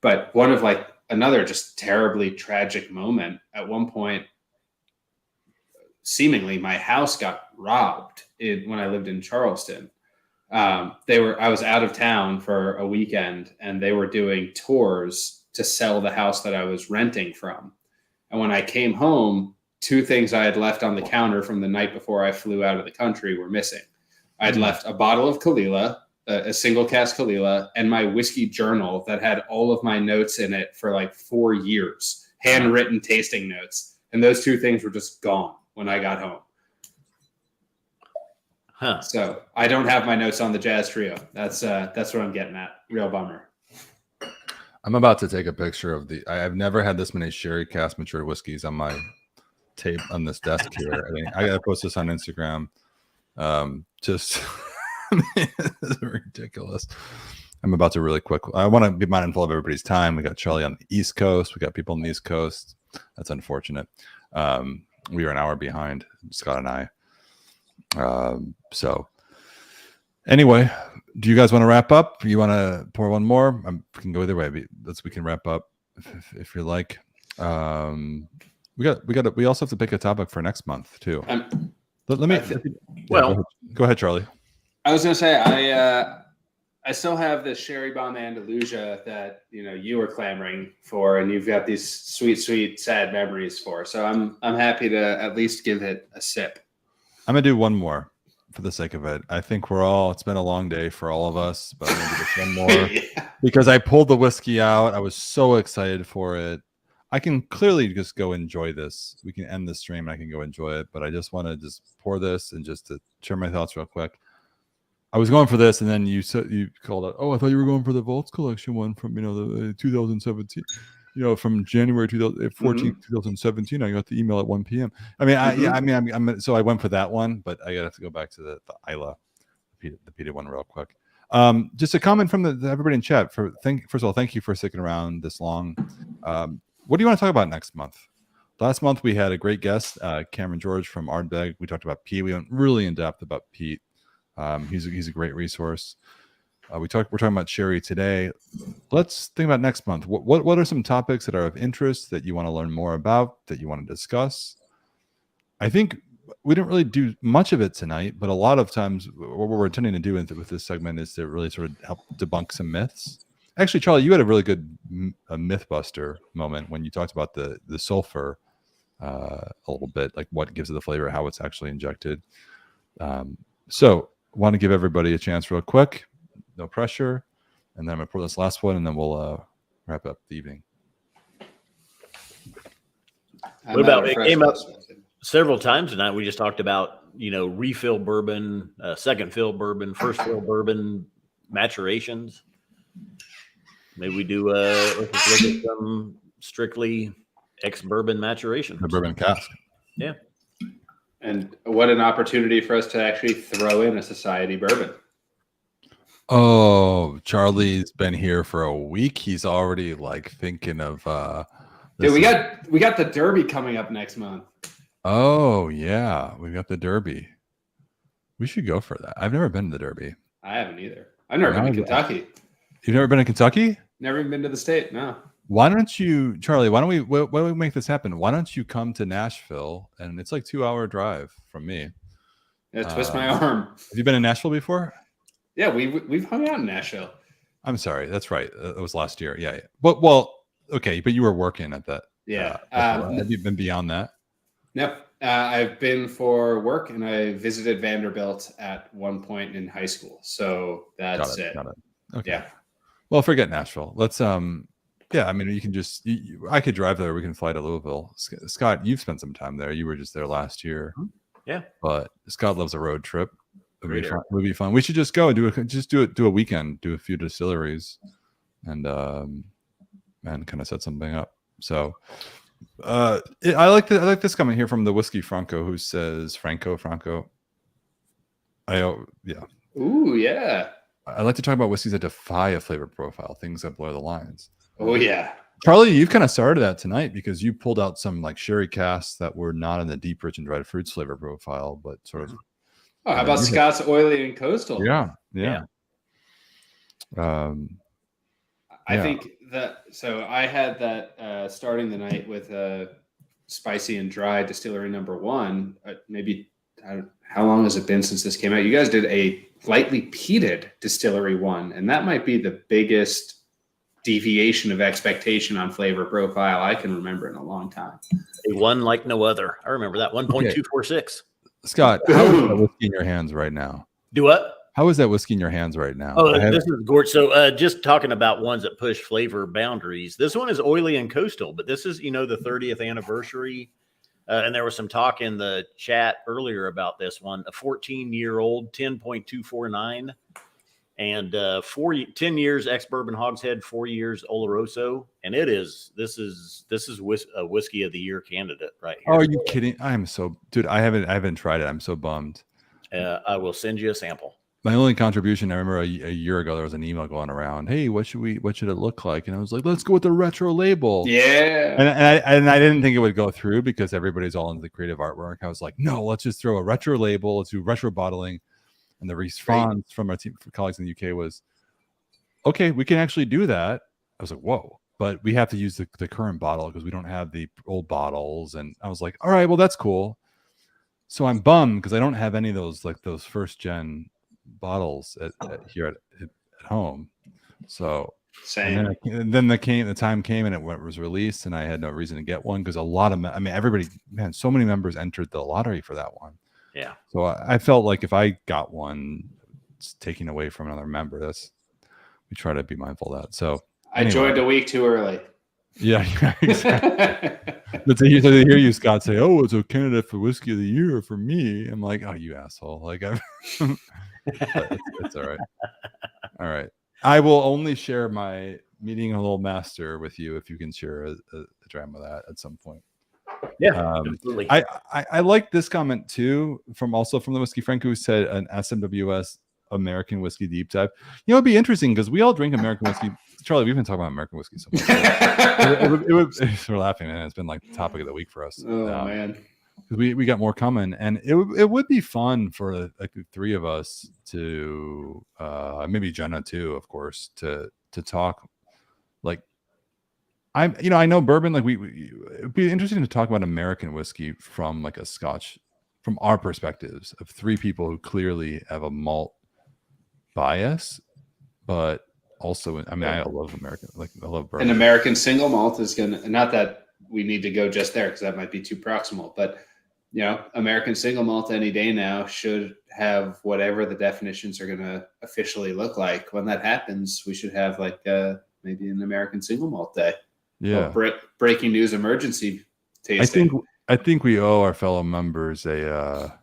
But one of another just terribly tragic moment, at one point, seemingly my house got robbed when I lived in Charleston. I was out of town for a weekend, and they were doing tours to sell the house that I was renting from. And when I came home, two things I had left on the counter from the night before I flew out of the country were missing. I'd left a bottle of Kalila, a single cask Kalila, and my whiskey journal that had all of my notes in it for 4 years, handwritten tasting notes. And those two things were just gone when I got home. Huh. So I don't have my notes on the Jazz Trio. That's what I'm getting at. Real bummer. I'm about to take a picture of I've never had this many sherry cask matured whiskeys on my tape on this desk here. I gotta post this on Instagram. Just it's ridiculous. I'm about to really quick. I want to be mindful of everybody's time. We got Charlie on the East Coast. We got people on the East Coast. That's unfortunate. We are an hour behind, Scott and I. So anyway, do you guys want to wrap up? You want to pour one more? We can go either way. We can wrap up if you like. We also have to pick a topic for next month too. Let me. Go ahead, Charlie. I was going to say I still have this Sherry Bomb Andalusia that you were clamoring for, and you've got these sweet, sweet, sad memories for. So I'm happy to at least give it a sip. I'm gonna do one more for the sake of it. I think it's been a long day for all of us, but I'm gonna do this one more because I pulled the whiskey out. I was so excited for it. I can clearly just go enjoy this. We can end the stream and I can go enjoy it, but I just want to just pour this and just to share my thoughts real quick. I was going for this, and then you called out, oh, I thought you were going for the Vaults Collection one from the 2017. From January 2014, 2017, I got the email at 1 p.m. So I went for that one, but I have to go back to the Isla, the peated one real quick. Just a comment from everybody in chat. First of all, thank you for sticking around this long. What do you want to talk about next month? Last month, we had a great guest, Cameron George from Ardbeg. We talked about Pete. We went really in depth about Pete. He's a great resource. We're talking about sherry today. Let's think about next month. What are some topics that are of interest that you want to learn more about, that you want to discuss? I think we didn't really do much of it tonight, but a lot of times what we're intending to do with this segment is to really sort of help debunk some myths. Actually, Charlie, you had a really good mythbuster moment when you talked about the sulfur a little bit, like what gives it the flavor, how it's actually injected. So want to give everybody a chance real quick. No pressure. And then I'm going to pour this last one, and then we'll wrap up the evening. What about, it came up several times tonight. We just talked about, refill bourbon, second fill bourbon, first fill bourbon, maturations. Maybe we do let's just look at some strictly ex-bourbon maturation. The bourbon cask. Yeah. And what an opportunity for us to actually throw in a society bourbon. Oh, Charlie's been here for a week. He's already thinking of dude, we got the Derby coming up next month. Oh yeah, we got the Derby. We should go for that. I've never been to the Derby. I haven't either. I've never been to Kentucky. You've never been to Kentucky? Never even been to the state. No. Why don't you, Charlie? Why don't we make this happen? Why don't you come to Nashville? And it's 2-hour drive from me. Yeah, twist my arm. Have you been in Nashville before? Yeah, we've hung out in Nashville. I'm sorry, that's right. It was last year. Yeah. Well, okay, but you were working at that. Yeah. Have you been beyond that? Nope. I've been for work, and I visited Vanderbilt at one point in high school. So that's it. Got it. Okay. Yeah. Well, forget Nashville. Let's yeah, you can just. I could drive there. We can fly to Louisville. Scott, you've spent some time there. You were just there last year. Yeah. But Scott loves a road trip. Would be fun. We should just go and do a weekend, do a few distilleries, and kind of set something up. So I like this comment here from the Whiskey Franco, who says Franco. Yeah. Ooh, yeah. I like to talk about whiskeys that defy a flavor profile, things that blur the lines. Oh yeah. Charlie, you've kind of started that tonight because you pulled out some like sherry casks that were not in the deep, rich, and dried fruits flavor profile, but sort of. Oh, how about Scott's Oily and Coastal? Yeah. I think that. So I had that starting the night with spicy and dry distillery number 1. Maybe how long has it been since this came out? You guys did a lightly peated distillery 1, and that might be the biggest deviation of expectation on flavor profile I can remember in a long time. A one like no other. I remember that 1.246. Scott, how is that whiskey in your hands right now? Do what? How is that whiskey in your hands right now? Oh, this is gorgeous. So just talking about ones that push flavor boundaries. This one is oily and coastal, but this is, the 30th anniversary. And there was some talk in the chat earlier about this one, a 14-year-old 10.249 and 10 years ex-bourbon hogshead, 4 years Oloroso. And this is a whiskey of the year candidate right here. Oh, are you kidding? Dude, I haven't tried it. I'm so bummed. I will send you a sample. My only contribution, I remember a year ago, there was an email going around. Hey, what should it look like? And I was like, let's go with the retro label. Yeah. And I didn't think it would go through because everybody's all into the creative artwork. I was like, no, let's just throw a retro label. Let's do retro bottling. And the response from our colleagues in the UK was, okay, we can actually do that. I was like, whoa, but we have to use the current bottle because we don't have the old bottles. And I was like, all right, well, that's cool. So I'm bummed because I don't have any of those first gen bottles here at home. So same. And then the time came and it was released, and I had no reason to get one because everybody, so many members entered the lottery for that one. Yeah. So I felt like if I got one, it's taking away from another member. We try to be mindful of that. So I joined a week too early. Yeah, exactly. But to hear you, Scott, say, "Oh, it's a candidate for whiskey of the year for me," I'm like, "Oh, you asshole!" Like, it's all right. All right, I will only share my meeting a little master with you if you can share a dram of that at some point. Yeah, absolutely. I like this comment too from the Whiskey Franco, who said an SMWS American whiskey deep dive. It'd be interesting because we all drink American whiskey. Charlie, we've been talking about American whiskey so much. We're laughing, and it's been like the topic of the week for us. Oh man, we got more coming, and it would be fun for like the three of us to maybe Jenna too, of course, to talk. Like I know bourbon. Like it'd be interesting to talk about American whiskey from like a Scotch, from our perspectives of three people who clearly have a malt bias, but also, I love American, I love bourbon. An American single malt is not that we need to go just there because that might be too proximal, but American single malt any day now should have whatever the definitions are going to officially look like. When that happens, we should have maybe an American single malt day. Yeah. Breaking news emergency tasting. I think we owe our fellow members a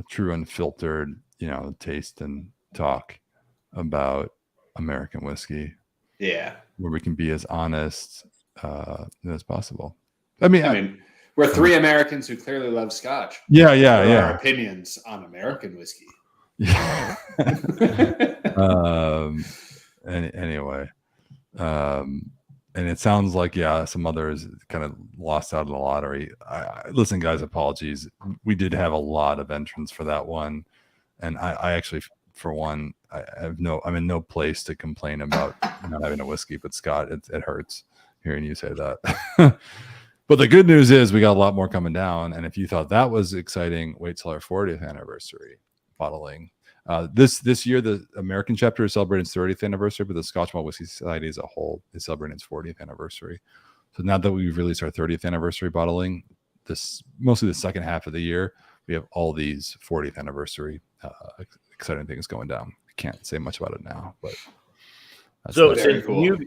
true unfiltered, taste and talk about American whiskey. Yeah. Where we can be as honest as possible. We're three Americans who clearly love Scotch. Yeah. Our opinions on American whiskey. Yeah. Anyway. And it sounds like, some others kind of lost out of the lottery. Listen, guys, apologies. We did have a lot of entrants for that one. And I actually, for one, I'm in no place to complain about not having a whiskey, but Scott, it hurts hearing you say that. But the good news is we got a lot more coming down. And if you thought that was exciting, wait till our 40th anniversary bottling. This year, the American chapter is celebrating its 30th anniversary, but the Scotch Malt Whiskey Society as a whole is celebrating its 40th anniversary. So now that we've released our 30th anniversary bottling, mostly the second half of the year, we have all these 40th anniversary exciting things going down. I can't say much about it now, but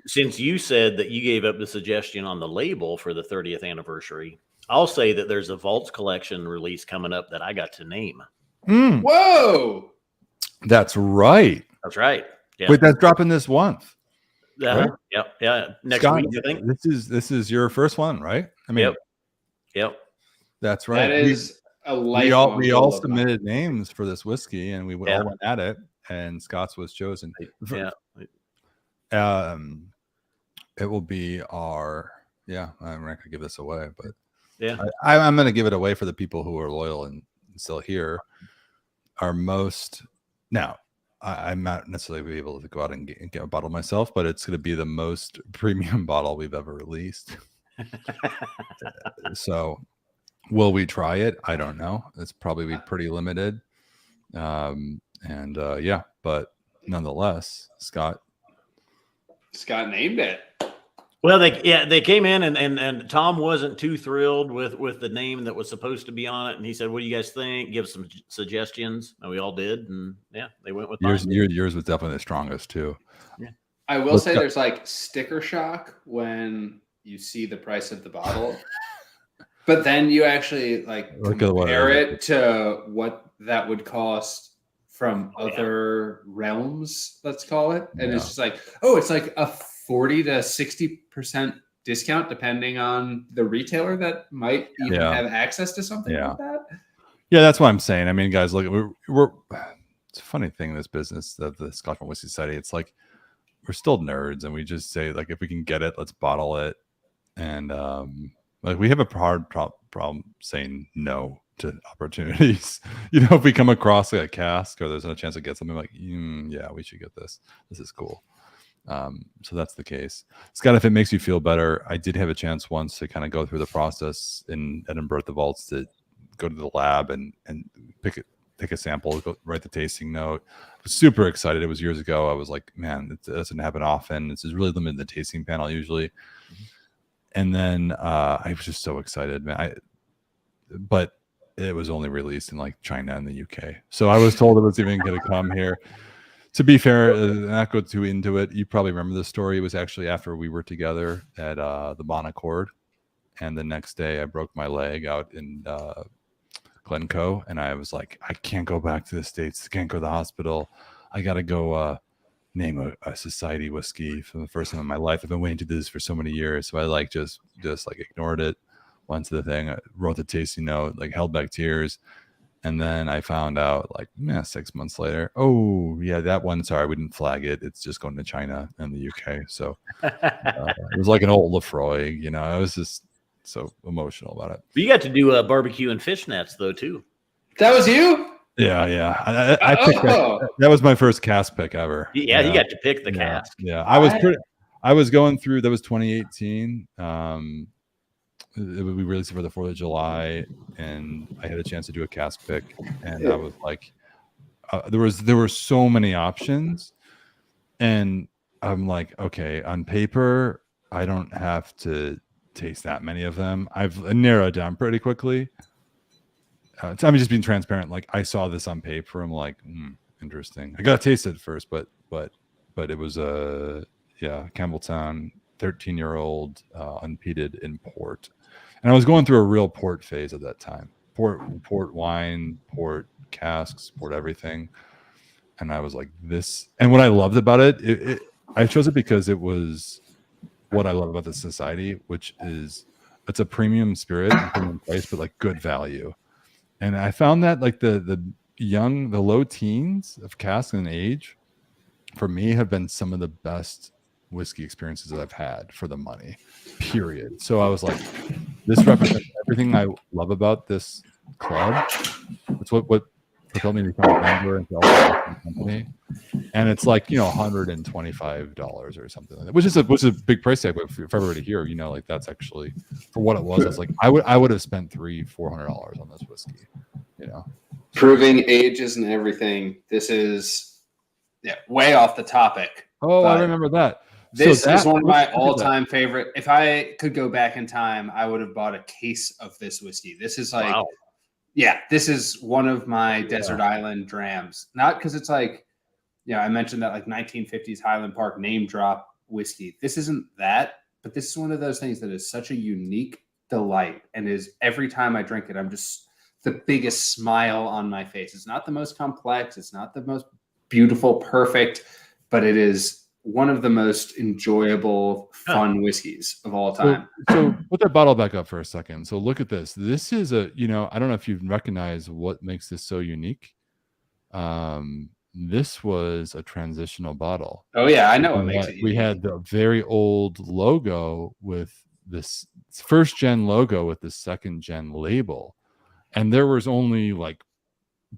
since you said that you gave up the suggestion on the label for the 30th anniversary, I'll say that there's a Vaults collection release coming up that I got to name. Whoa! That's right. That's right. Yeah. Wait, that's dropping this month. Right? Yep. Yeah. Next Scott, week, I think. This is your first one, right? I mean, Yep. that's right. That is a we lifelong all goal of mine. submitted names for this whiskey, and we all went at it, and Scott's was chosen. Yeah. It will be our I'm not gonna give this away, but yeah, I'm gonna give it away for the people who are loyal and still here. Our most now. I'm not necessarily be able to go out and get a bottle myself, but it's going to be the most premium bottle we've ever released. So, will we try it? I don't know. It's probably be pretty limited. But nonetheless, Scott named it. Well, they came in and Tom wasn't too thrilled with the name that was supposed to be on it, and he said, "What do you guys think? Give some suggestions." And we all did, and they went with yours. Yours was definitely the strongest too. Yeah. I will say there's like sticker shock when you see the price of the bottle, but then you actually like compare it to what that would cost from other realms, let's call it, and it's just like, oh, it's like a 40 to 60% discount depending on the retailer that might even have access to something like that. Yeah, that's what I'm saying. I mean, guys, look, we're it's a funny thing in this business of the Scotch Whisky Society. It's like we're still nerds, and we just say like, if we can get it, let's bottle it. And like we have a hard problem saying no to opportunities. If we come across like a cask or there's no chance to get something, like, yeah, we should get this. This is cool. So that's the case. Scott, if it makes you feel better, I did have a chance once to kind of go through the process in Edinburgh at the Vaults to go to the lab and take a sample, write the tasting note. I was super excited. It was years ago. I was like, man, it doesn't happen often. This is really limited in the tasting panel usually. And then I was just so excited, man. But it was only released in like China and the UK. So I was told it was even going to come here. To be fair, not go too into it. You probably remember the story. It was actually after we were together at the Bon Accord, and the next day I broke my leg out in Glencoe, and I was like, I can't go back to the States. Can't go to the hospital. I got to go name a society whiskey for the first time in my life. I've been waiting to do this for so many years, so I like just like ignored it. Went to the thing, I wrote the tasting note, like held back tears. And then I found out like 6 months later, oh yeah, that one, sorry, we didn't flag it. It's just going to China and the UK. So it was like an old Lefroy, I was just so emotional about it. But you got to do barbecue and fishnets though too. That was you? Yeah. I picked that was my first cask pick ever. Yeah, you got to pick the cask. Yeah, I was going through, that was 2018. We released it for the 4th of July, and I had a chance to do a cask pick, and I was like, there were so many options, and I'm like, okay, on paper, I don't have to taste that many of them. I've narrowed down pretty quickly. I'm just being transparent. Like I saw this on paper, I'm like, interesting. I got to taste it first, but it was Campbelltown 13-year-old unpeated in port. And I was going through a real port phase at that time. Port wine, port casks, port everything. And I was like, this. And what I loved about it, I chose it because it was what I love about the society, which is it's a premium spirit, premium price, but like good value. And I found that like the low teens of cask and age, for me, have been some of the best whiskey experiences that I've had for the money, period. So I was like, this represents everything I love about this club. It's what propelled me to become a member and to the company. And it's like, $125 or something like that, which is a big price tag. But if everybody here, like that's actually for what it was. It's like I would have spent $300-400 on this whiskey, Proving ages and everything. This is way off the topic. Oh, I remember that. This is one of my all-time favorite. If I could go back in time, I would have bought a case of this whiskey. This is like, this is one of my desert island drams. Not because it's like, I mentioned that like 1950s Highland Park name drop whiskey. This isn't that, but this is one of those things that is such a unique delight, and is every time I drink it, I'm just the biggest smile on my face. It's not the most complex. It's not the most beautiful, perfect, but it is one of the most enjoyable, fun whiskeys of all time. So put that bottle back up for a second. So look at this. This is I don't know if you recognize what makes this so unique. This was a transitional bottle. Oh yeah, I know what makes it unique. We had the very old logo with this first gen logo with the second gen label, and there was only like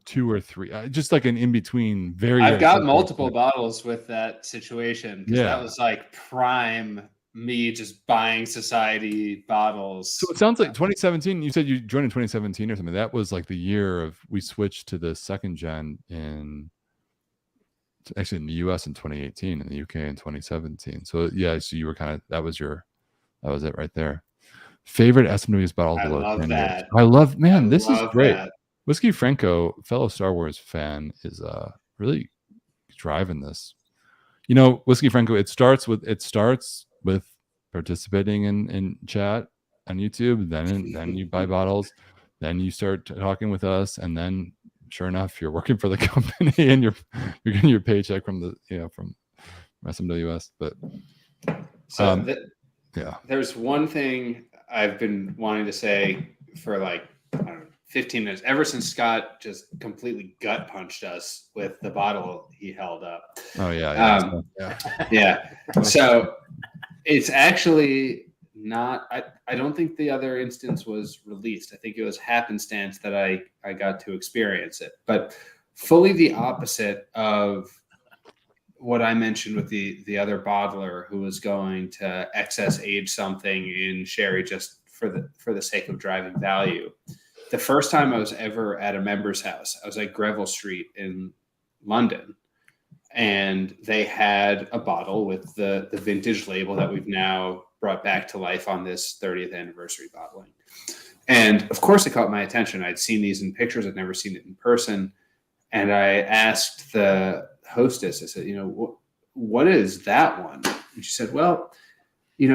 2 or 3, just like an in between. I've got multiple bottles with that situation, because that was like prime me just buying Society bottles. So it sounds like 2017. You said you joined in 2017 or something. That was like the year of we switched to the second gen actually in the US in 2018, in the UK in 2017. So yeah, so you were that was it right there. Favorite SMWS bottle below 10 years. I love, man, this is great. Whiskey Franco, fellow Star Wars fan, is really driving this. Whiskey Franco, it starts with participating in chat on YouTube, then you buy bottles, then you start talking with us, and then sure enough, you're working for the company and you're getting your paycheck from from SMWS. But there's one thing I've been wanting to say for like 15 minutes, ever since Scott just completely gut punched us with the bottle he held up. Oh yeah. Yeah. So it's actually not, I don't think the other instance was released. I think it was happenstance that I got to experience it, but fully the opposite of what I mentioned with the other bottler who was going to excess age something in sherry just for the sake of driving value. The first time I was ever at a member's house, I was at Greville Street in London, and they had a bottle with the vintage label that we've now brought back to life on this 30th anniversary bottling. And of course it caught my attention. I'd seen these in pictures. I'd never seen it in person. And I asked the hostess, I said, what is that one? And she said, well,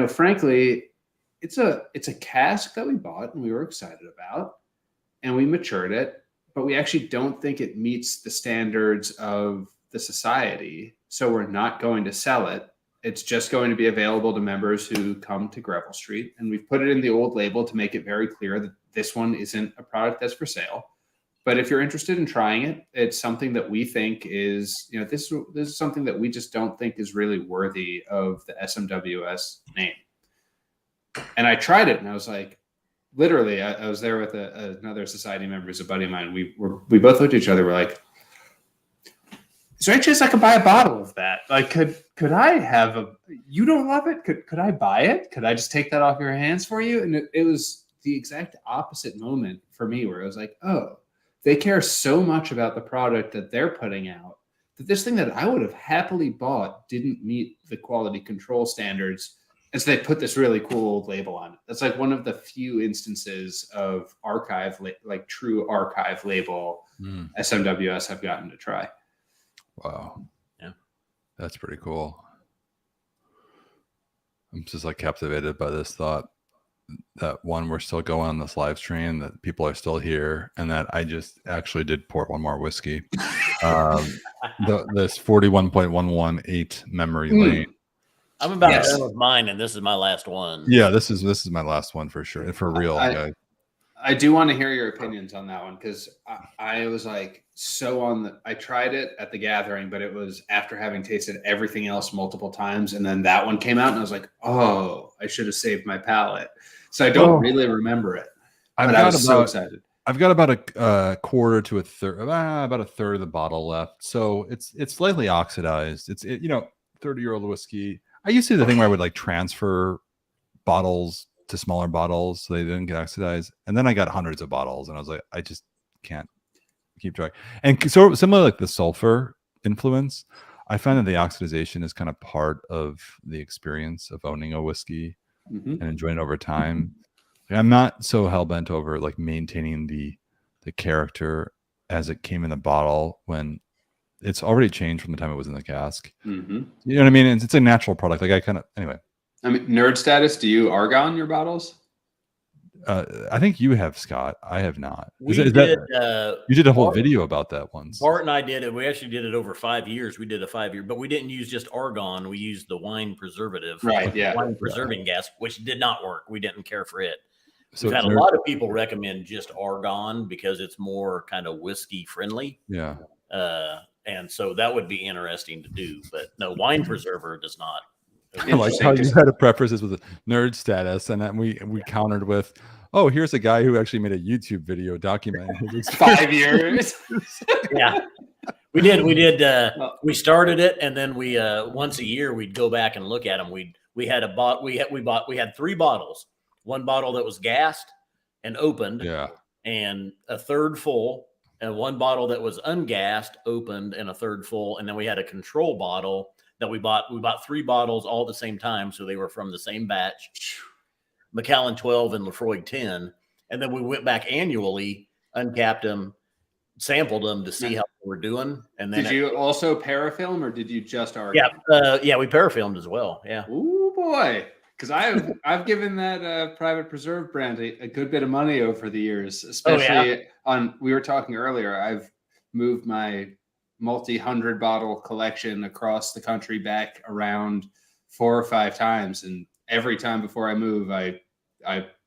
frankly, it's a cask that we bought and we were excited about, and we matured it, but we actually don't think it meets the standards of the society. So we're not going to sell it. It's just going to be available to members who come to Greville Street. And we've put it in the old label to make it very clear that this one isn't a product that's for sale. But if you're interested in trying it, it's something that we think is, this is something that we just don't think is really worthy of the SMWS name. And I tried it and I was like, literally, I was there with another society member, who's a buddy of mine. We both looked at each other. We're like, is there any chance I could buy a bottle of that? Like, could I have you don't love it? Could I buy it? Could I just take that off your hands for you? And it was the exact opposite moment for me, where I was like, oh, they care so much about the product that they're putting out that this thing that I would have happily bought didn't meet the quality control standards. And so they put this really cool old label on it. That's like one of the few instances of archive, like true archive label SMWS have gotten to try. Wow. Yeah. That's pretty cool. I'm just like captivated by this thought that we're still going on this live stream, that people are still here, and that I just actually did pour one more whiskey. This 41.118 memory lane. I'm about done with mine, and this is my last one. Yeah, this is my last one for sure, for real, guys. I do want to hear your opinions on that one, because I was like I tried it at the gathering, but it was after having tasted everything else multiple times, and then that one came out, and I was like, oh, I should have saved my palate. So I don't really remember it. But I was so excited. I've got about a quarter to a third, about a third of the bottle left, so it's slightly oxidized. It's 30-year-old whiskey. I used to do the thing where I would like transfer bottles to smaller bottles so they didn't get oxidized, and then I got hundreds of bottles, and I was like, I just can't keep track. And so similar, like the sulfur influence, I find that the oxidization is kind of part of the experience of owning a whiskey and enjoying it over time. I'm not so hell-bent over like maintaining the character as it came in the bottle when it's already changed from the time it was in the cask. You know what I mean? It's a natural product. Like anyway. I mean, nerd status, do you argon your bottles? I think you have, Scott. I have not. We Is did. You did a whole Bart- video about that once. Bart and I did it. We actually did it over 5 years. We did a 5 year, but we didn't use just argon. We used the wine preservative, Right. Yeah. wine preserving gas, which did not work. We didn't care for it. So We've had a lot of people recommend just argon because it's more kind of whiskey friendly. Yeah. And so that would be interesting to do, but no, wine preserver does not. I like how you had to preface this with a nerd status, and then we countered with, "Oh, here's a guy who actually made a YouTube video documenting his experience." 5 years. Yeah, we did. We started it, and then we once a year we'd go back and look at them. We had 3 bottles. One bottle that was gassed and opened, Yeah, and a third full, and one bottle that was ungassed, opened, and a third full, and then we had a control bottle that we bought. We bought 3 bottles all at the same time, so they were from the same batch. Macallan 12 and Lefroy 10, and then we went back annually, uncapped them, sampled them to see how they were doing. And then Did you also parafilm, or did you just argue? Yeah, we parafilmed as well. Yeah. Oh boy, because I've given that private preserve brand a good bit of money over the years, especially we were talking earlier. I've moved my multi-100 bottle collection across the country back around 4 or 5 times, and every time before I move, I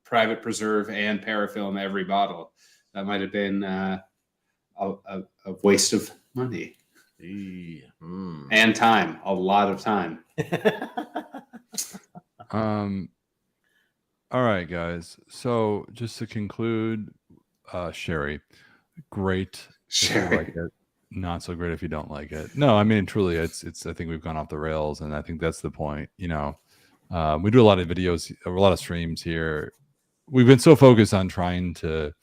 private preserve and parafilm every bottle. That might have been a waste of money and time, a lot of time. All right, guys. So just to conclude, sherry, great. Sherry. If you like it. Not so great if you don't like it. No, I mean, truly, it's. I think we've gone off the rails, and I think that's the point. You know, we do a lot of videos, a lot of streams here. We've been so focused on trying to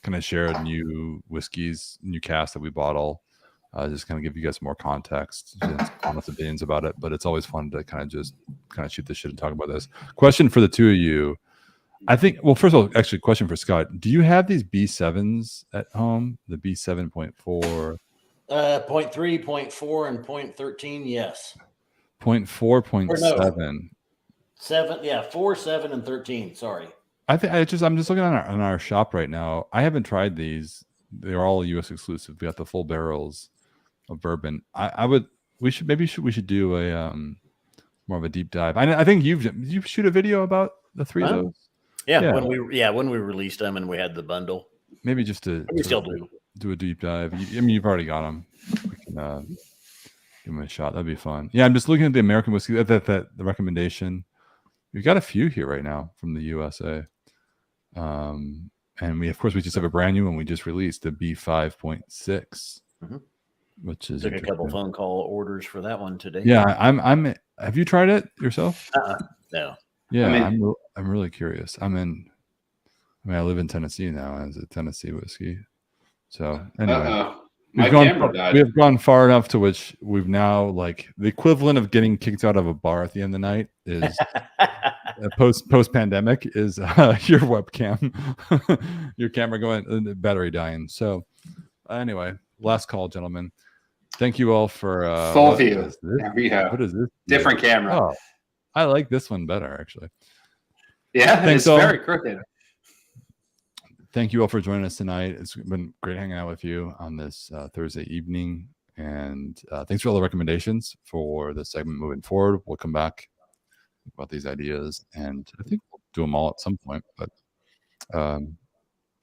kind of share new whiskeys, new casks that we bottle, just kind of give you guys more context, just honest opinions about it. But it's always fun to kind of shoot this shit and talk about this. Question for the two of you. I think, well, first of all, actually, question for Scott. Do you have these B7s at home? The B7.4? 0.3, 0.4, and 0.13. Yes. 0.4, 0.7. 7. Yeah. 4, 7, and 13. Sorry. I'm just looking on our shop right now. I haven't tried these. They're all US exclusive. We got the full barrels of bourbon. We should do a more of a deep dive. I think you shoot a video about the 3 of those. Yeah. When we released them and we had the bundle. Maybe just to we still do a deep dive. I mean, you've already got them. We can give them a shot. That'd be fun. Yeah, I'm just looking at the American whiskey. The recommendation. We've got a few here right now from the USA. And we just have a brand new one we just released, the B5.6, which is took a couple phone call orders for that one today. Yeah, I'm. Have you tried it yourself? No. Yeah, I'm really curious. I live in Tennessee now as a Tennessee whiskey. So anyway, we have gone far enough to which we've now, like, the equivalent of getting kicked out of a bar at the end of the night is post pandemic is your webcam, your camera going, the battery dying. So anyway, last call, gentlemen. Thank you all for full view. What is this? Different camera. Oh, I like this one better, actually. Yeah, it's very crooked. Thank you all for joining us tonight. It's been great hanging out with you on this Thursday evening. And thanks for all the recommendations for the segment moving forward. We'll come back about these ideas, and I think we'll do them all at some point. But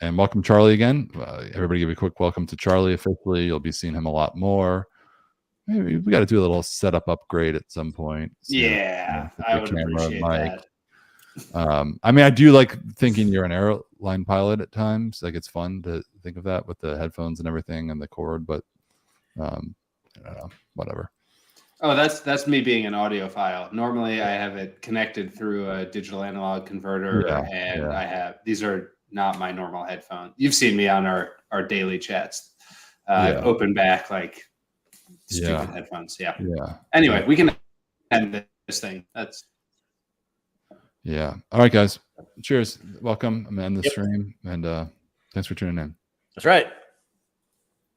and welcome Charlie again. Everybody give a quick welcome to Charlie officially. You'll be seeing him a lot more. Maybe we got to do a little setup upgrade at some point. So, yeah, I would appreciate that. I mean, I do like thinking you're an airline pilot at times. Like, it's fun to think of that with the headphones and everything and the cord, but I don't know, whatever. Oh, that's me being an audiophile. Normally I have it connected through a digital analog converter, I have, these are not my normal headphones. You've seen me on our daily chats. Open back, like, stupid headphones. Yeah. Anyway, we can end this thing. Yeah. All right, guys. Cheers. Welcome. I'm going to end the stream, and thanks for tuning in. That's right.